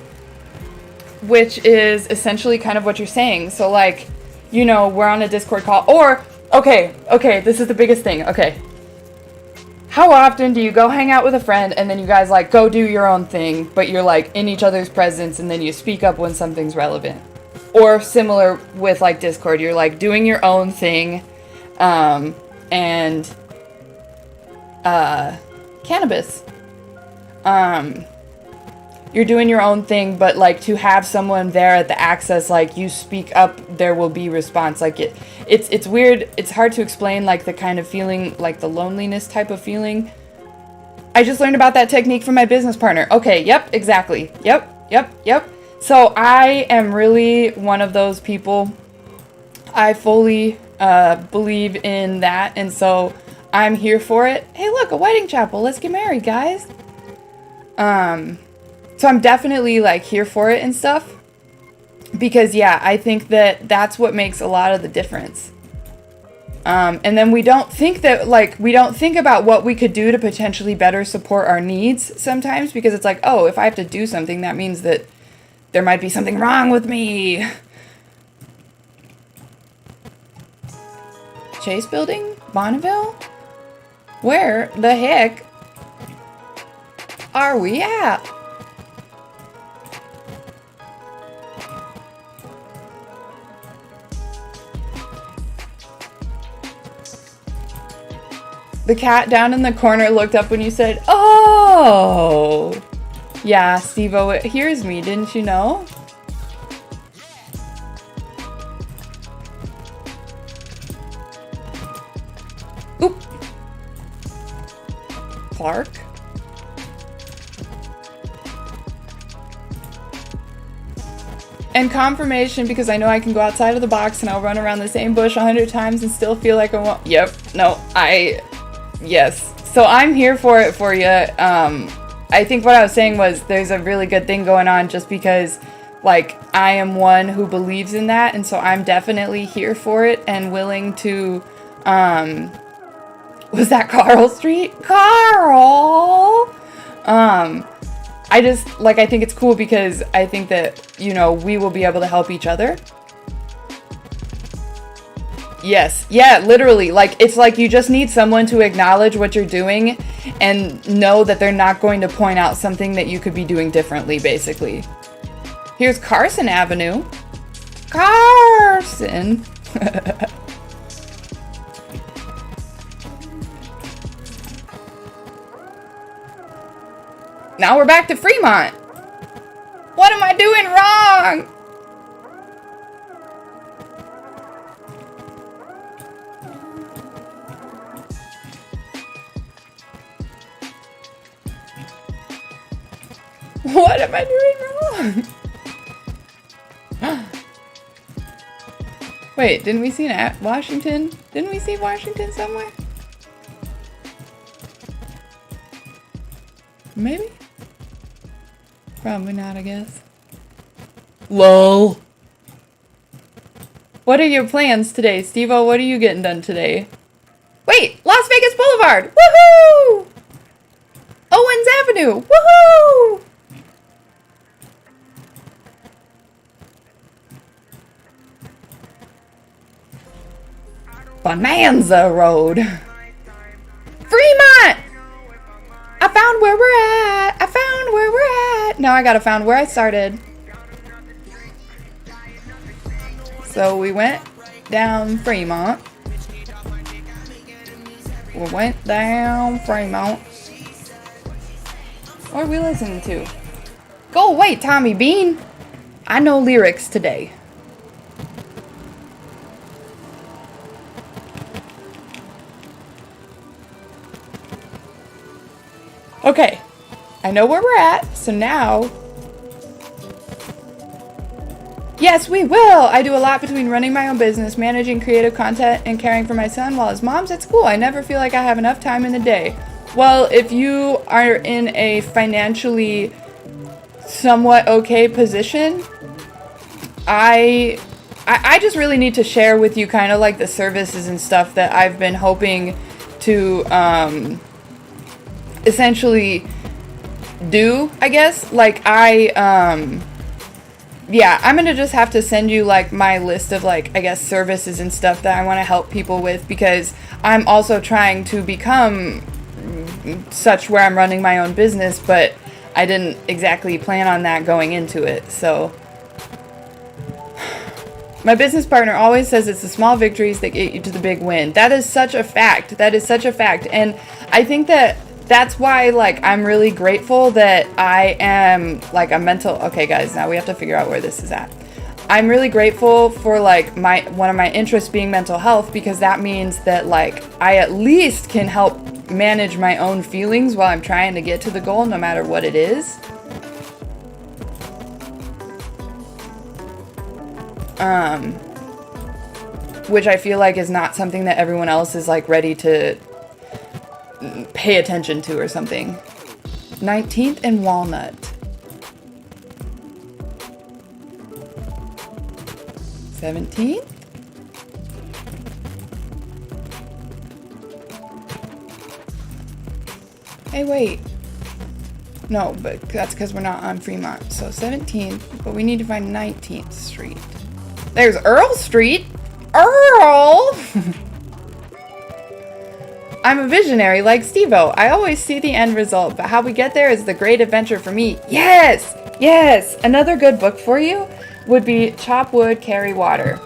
S3: which is essentially kind of what you're saying. So like, you know, we're on a Discord call, or okay, this is the biggest thing. Okay, how often do you go hang out with a friend and then you guys like go do your own thing, but you're like in each other's presence, and then you speak up when something's relevant? Or similar with like Discord, you're like doing your own thing, and cannabis. You're doing your own thing, but like to have someone there at the access, like you speak up, there will be response. Like it's weird. It's hard to explain, like the kind of feeling, like the loneliness type of feeling. I just learned about that technique from my business partner. Okay, yep, exactly. Yep. So I am really one of those people. I fully believe in that, and so I'm here for it. Hey, look, a wedding chapel. Let's get married, guys. So I'm definitely like here for it and stuff, because yeah, I think that that's what makes a lot of the difference. And then we don't think about what we could do to potentially better support our needs sometimes, because it's like, oh, if I have to do something, that means that there might be something wrong with me. Chase Building? Bonneville? Where the heck are we at? The cat down in the corner looked up when you said, oh! Yeah, Steve-O, it hears me, didn't you know? Oop! Clark? And confirmation, because I know I can go outside of the box and I'll run around the same bush 100 times and still feel like I won't. Yep, no, yes. So I'm here for it for you. I think what I was saying was there's a really good thing going on, just because like I am one who believes in that, and so I'm definitely here for it and willing to was that Carl Street? Carl! I just like, I think it's cool because I think that, you know, we will be able to help each other. Yes. Yeah, literally. Like, it's like you just need someone to acknowledge what you're doing and know that they're not going to point out something that you could be doing differently, basically. Here's Carson Avenue. Carson! Now we're back to Fremont. What am I doing wrong? What am I doing wrong? Wait, didn't we see Washington? Didn't we see Washington somewhere? Maybe? Probably not, I guess. LOL. What are your plans today, Steve-O? What are you getting done today? Wait! Las Vegas Boulevard! Woohoo! Owens Avenue! Woohoo! Bonanza Road. Fremont! I found where we're at. I found where we're at. Now I gotta find where I started. So we went down Fremont. We went down Fremont. What are we listening to? Go away, Tommy Bean. I know lyrics today. Okay, I know where we're at, so now... Yes, we will! I do a lot between running my own business, managing creative content, and caring for my son while his mom's at school. I never feel like I have enough time in the day. Well, if you are in a financially somewhat okay position, I just really need to share with you kind of like the services and stuff that I've been hoping to essentially do, I guess. Like yeah, I'm gonna just have to send you like my list of like, I guess, services and stuff that I want to help people with, because I'm also trying to become such where I'm running my own business, but I didn't exactly plan on that going into it. So my business partner always says it's the small victories that get you to the big win. That is such a fact. That is such a fact. And I think that that's why, like, I'm really grateful that I am, like, a mental... Okay, guys, now we have to figure out where this is at. I'm really grateful for, like, one of my interests being mental health, because that means that, like, I at least can help manage my own feelings while I'm trying to get to the goal, no matter what it is. Which I feel like is not something that everyone else is, like, ready to pay attention to or something. 19th and Walnut. 17th? Hey, wait. No, but that's because we're not on Fremont. So 17th, but we need to find 19th Street. There's Earl Street. Earl! I'm a visionary like Steve-O. I always see the end result, but how we get there is the great adventure for me. Yes! Yes! Another good book for you would be Chop Wood, Carry Water.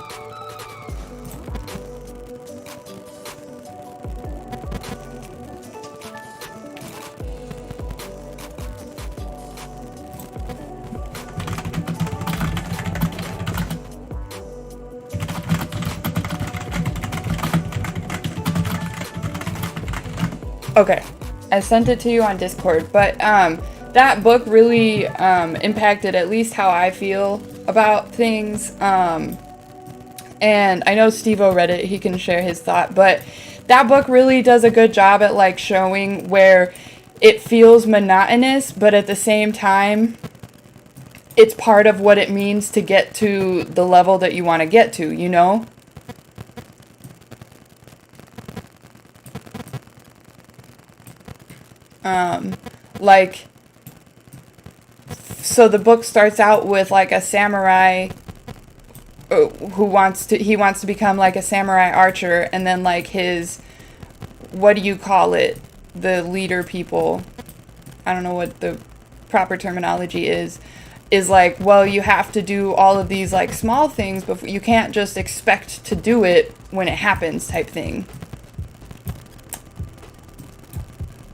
S3: Okay, I sent it to you on Discord, but that book really impacted at least how I feel about things. And I know Steve-O read it, he can share his thought, but that book really does a good job at like showing where it feels monotonous, but at the same time, it's part of what it means to get to the level that you want to get to, you know? Like, so the book starts out with like a samurai who wants to become like a samurai archer, and then like his, what do you call it, the leader people, I don't know what the proper terminology is like, well, you have to do all of these like small things, but you can't just expect to do it when it happens type thing.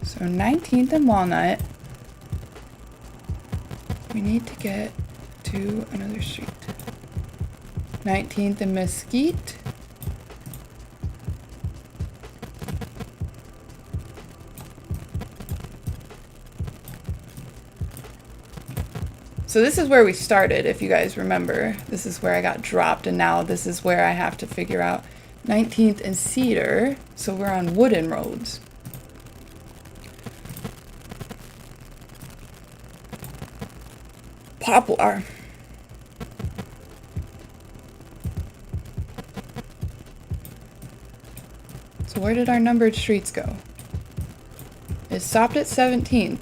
S3: So 19th and Walnut. We need to get to another street. 19th and Mesquite. So this is where we started, if you guys remember. This is where I got dropped, and now this is where I have to figure out 19th and Cedar. So we're on wooden roads. Poplar. So where did our numbered streets go? It stopped at 17th.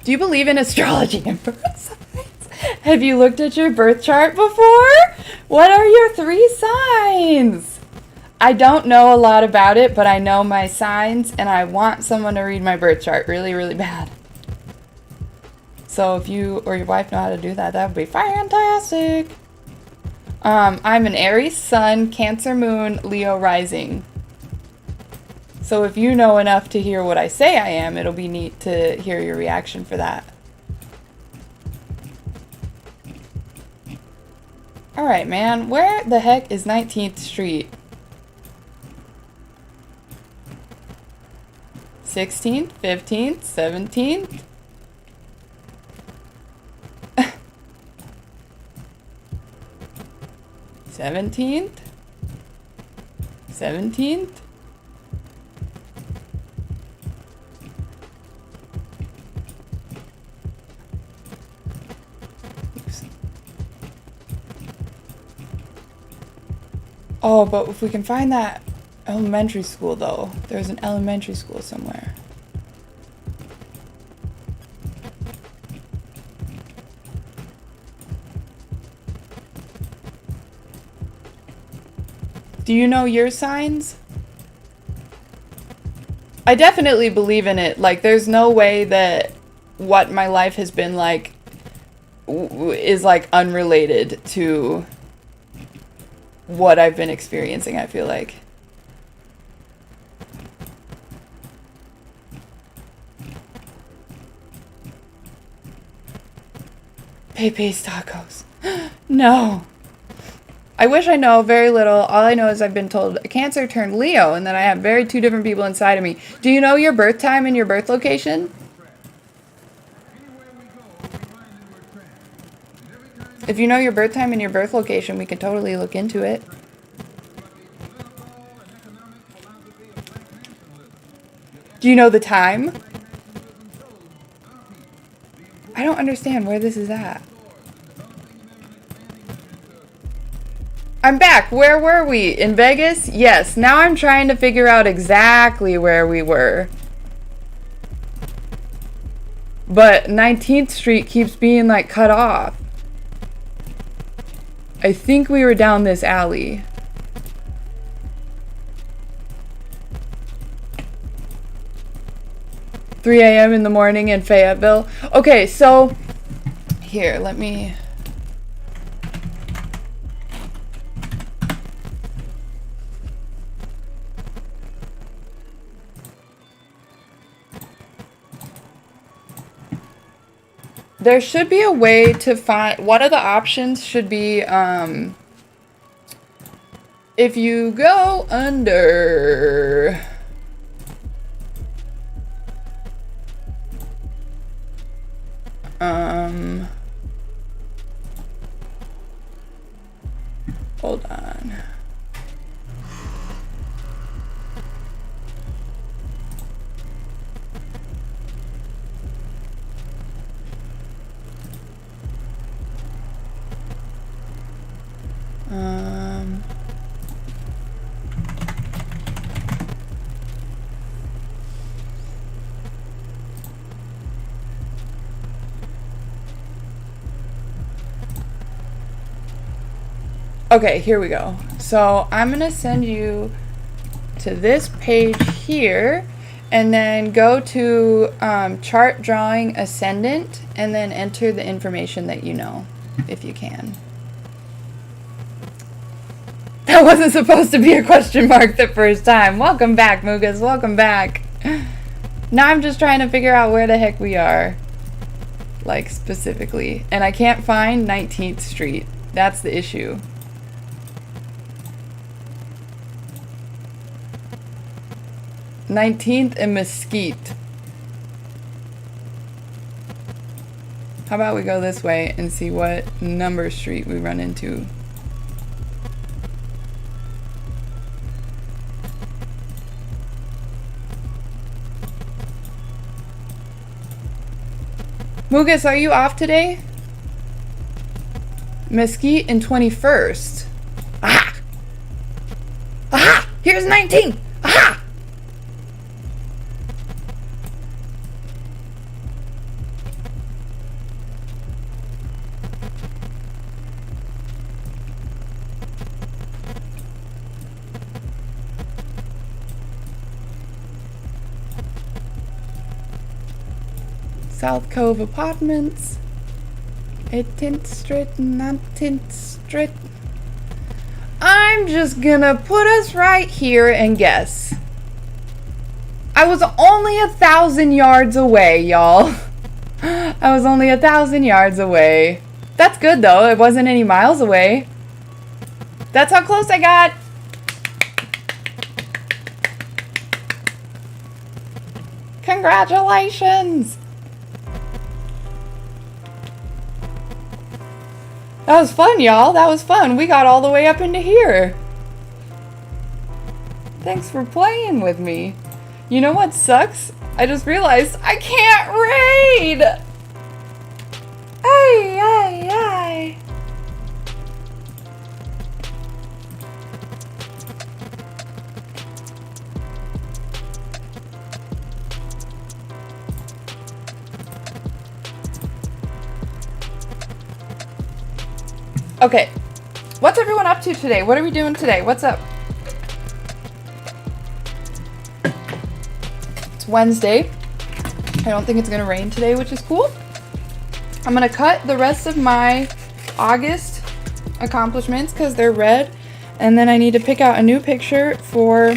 S3: Do you believe in astrology and birth signs? Have you looked at your birth chart before? What are your 3 signs? I don't know a lot about it, but I know my signs, and I want someone to read my birth chart really, really bad. So if you or your wife know how to do that, that would be fantastic. I'm an Aries sun, Cancer moon, Leo rising. So if you know enough to hear what I say I am, it'll be neat to hear your reaction for that. Alright, man. Where the heck is 19th Street? 16th? 15th? 17th? 17th? 17th? Oh, but if we can find that elementary school, though. There's an elementary school somewhere. Do you know your signs? I definitely believe in it. Like, there's no way that what my life has been like is, like, unrelated to what I've been experiencing, I feel like. Pepe's Tacos. No. I wish I know very little. All I know is I've been told Cancer turned Leo, and then I have very 2 different people inside of me. Do you know your birth time and your birth location? If you know your birth time and your birth location, we can totally look into it. Do you know the time? I don't understand where this is at. I'm back. Where were we? In Vegas? Yes. Now I'm trying to figure out exactly where we were. But 19th Street keeps being, like, cut off. I think we were down this alley. "3 a.m. in the morning in Fayetteville." Okay, so here, let me... There should be a way to find... One of the options should be, if you go under... Hold on. Okay, here we go. So I'm gonna send you to this page here, and then go to chart drawing ascendant, and then enter the information that you know, if you can. That wasn't supposed to be a question mark the first time. Welcome back, Mugas. Welcome back. Now I'm just trying to figure out where the heck we are. like specifically. And I can't find 19th Street. That's the issue. '19th and Mesquite. How about we go this way and see what number street we run into? Mugus, are you off today? Mesquite and 21st. Aha! Aha! Here's 19! Aha! South Cove Apartments. 18th Street, 19th Street. I'm just gonna put us right here and guess. I was only 1,000 yards away, y'all. I was only 1,000 yards away. That's good though, it wasn't any miles away. That's how close I got. Congratulations! That was fun, y'all. That was fun. We got all the way up into here. Thanks for playing with me. You know what sucks? I just realized I can't raid! Ay, ay, ay. Okay, what's everyone up to today? What are we doing today? What's up? It's Wednesday. I don't think it's gonna rain today, which is cool. I'm gonna cut the rest of my August accomplishments because they're red, and then I need to pick out a new picture for,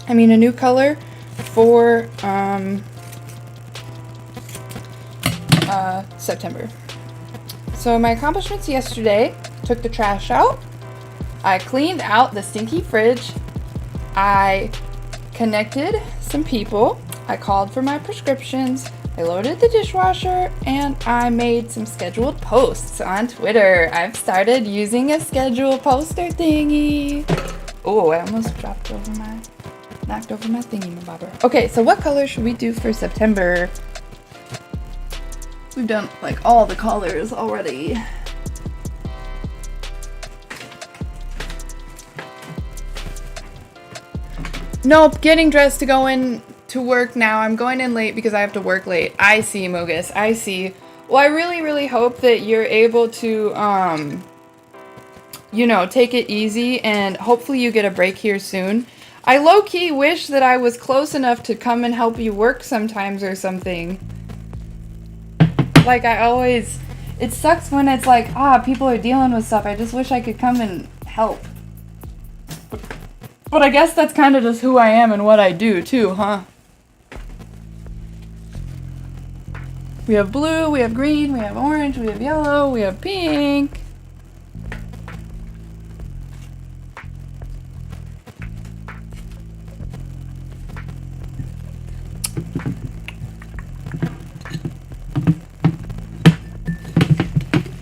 S3: a new color for September. So my accomplishments yesterday: took the trash out, I cleaned out the stinky fridge, I connected some people, I called for my prescriptions, I loaded the dishwasher, and I made some scheduled posts on Twitter. I've started using a schedule poster thingy. Oh, I almost knocked over my thingy-mabobber. Okay, so what color should we do for September? We've done like all the colors already. Nope, getting dressed to go in to work now. I'm going in late because I have to work late. I see, Mogus. I see. Well, I really, really hope that you're able to, take it easy, and hopefully you get a break here soon. I low-key wish that I was close enough to come and help you work sometimes or something. Like, it sucks when it's like, people are dealing with stuff. I just wish I could come and help. But I guess that's kind of just who I am and what I do, too, huh? We have blue, we have green, we have orange, we have yellow, we have pink.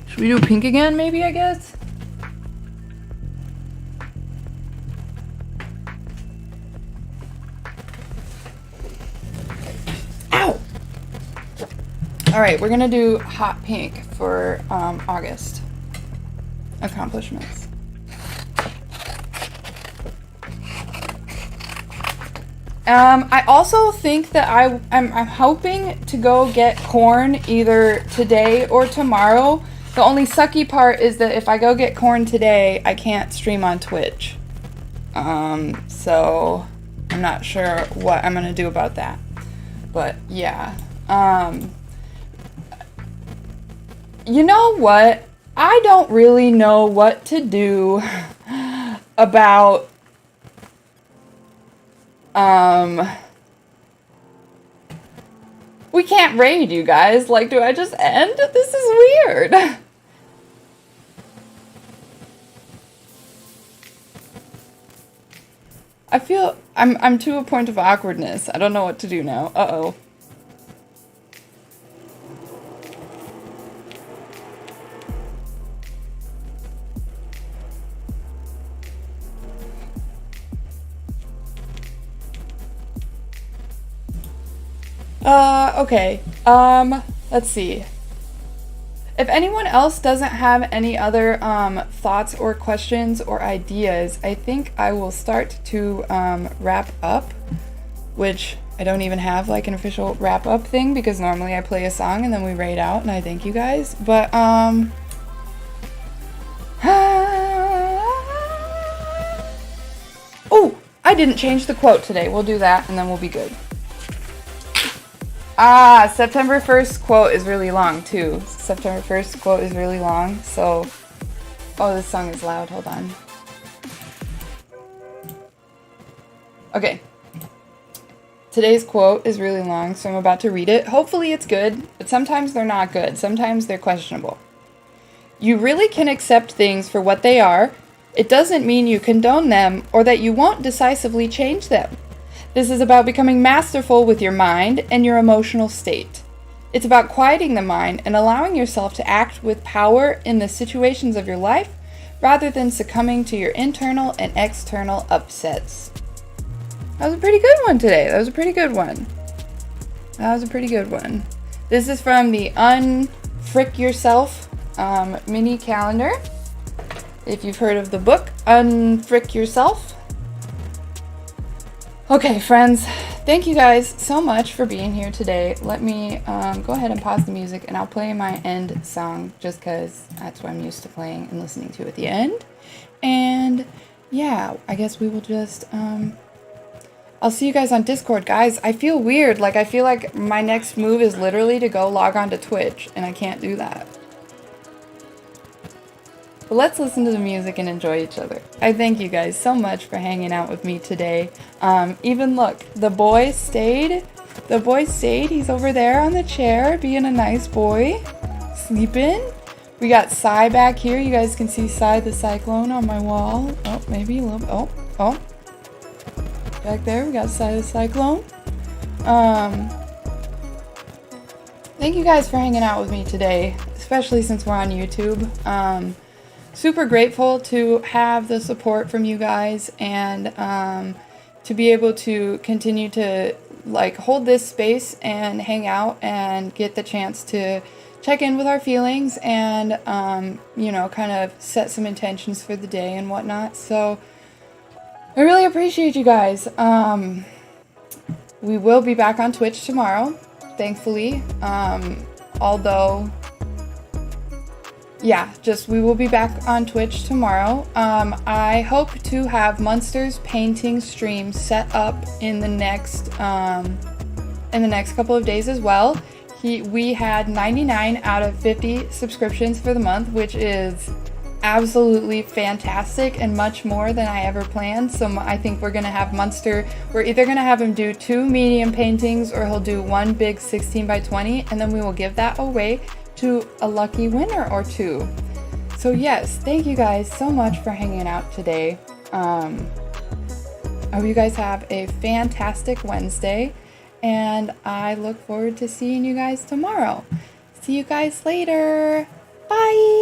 S3: Should we do pink again, maybe, I guess? Ow! Alright, we're gonna do hot pink for August accomplishments. I also think that I'm hoping to go get corn either today or tomorrow. The only sucky part is that if I go get corn today, I can't stream on Twitch. So I'm not sure what I'm gonna do about that. But yeah. You know what? I don't really know what to do about We can't raid, you guys. Like, do I just end? This is weird. I feel I'm to a point of awkwardness. I don't know what to do now. Uh-oh. Okay. Let's see. If anyone else doesn't have any other thoughts or questions or ideas, I think I will start to wrap up, which I don't even have like an official wrap up thing because normally I play a song and then we raid out and I thank you guys. But oh, I didn't change the quote today. We'll do that and then we'll be good. September 1st quote is really long too. September 1st quote is really long, so... Oh, this song is loud, hold on. Okay. Today's quote is really long, so I'm about to read it. Hopefully it's good, but sometimes they're not good. Sometimes they're questionable. You really can accept things for what they are. It doesn't mean you condone them or that you won't decisively change them. This is about becoming masterful with your mind and your emotional state. It's about quieting the mind and allowing yourself to act with power in the situations of your life rather than succumbing to your internal and external upsets. That was a pretty good one today. That was a pretty good one. This is from the Unfrick Yourself mini calendar. If you've heard of the book, Unfrick Yourself. Okay, friends, thank you guys so much for being here today. Let me go ahead and pause the music and I'll play my end song just because that's what I'm used to playing and listening to at the end. And yeah, I guess we will just, I'll see you guys on Discord. Guys, I feel weird. Like, I feel like my next move is literally to go log on to Twitch and I can't do that. But let's listen to the music and enjoy each other. I thank you guys so much for hanging out with me today. Even look, the boy stayed. He's over there on the chair being a nice boy, sleeping. We got Psy back here. You guys can see Psy the Cyclone on my wall. Oh, maybe a little bit. Oh. Back there, we got Psy the Cyclone. Thank you guys for hanging out with me today, especially since we're on YouTube. Super grateful to have the support from you guys and to be able to continue to like hold this space and hang out and get the chance to check in with our feelings and you know, kind of set some intentions for the day and whatnot. So I really appreciate you guys. We will be back on Twitch tomorrow, thankfully. Although yeah, we will be back on Twitch tomorrow. I hope to have Munster's painting stream set up in the next couple of days as well. We had 99 out of 50 subscriptions for the month, which is absolutely fantastic and much more than I ever planned. So I think we're gonna have Munster. We're either gonna have him do 2 medium paintings or he'll do 1 big 16 by 20, and then we will give that away to a lucky winner or 2. So yes, thank you guys so much for hanging out today. I hope you guys have a fantastic Wednesday, and I look forward to seeing you guys tomorrow. See you guys later. Bye.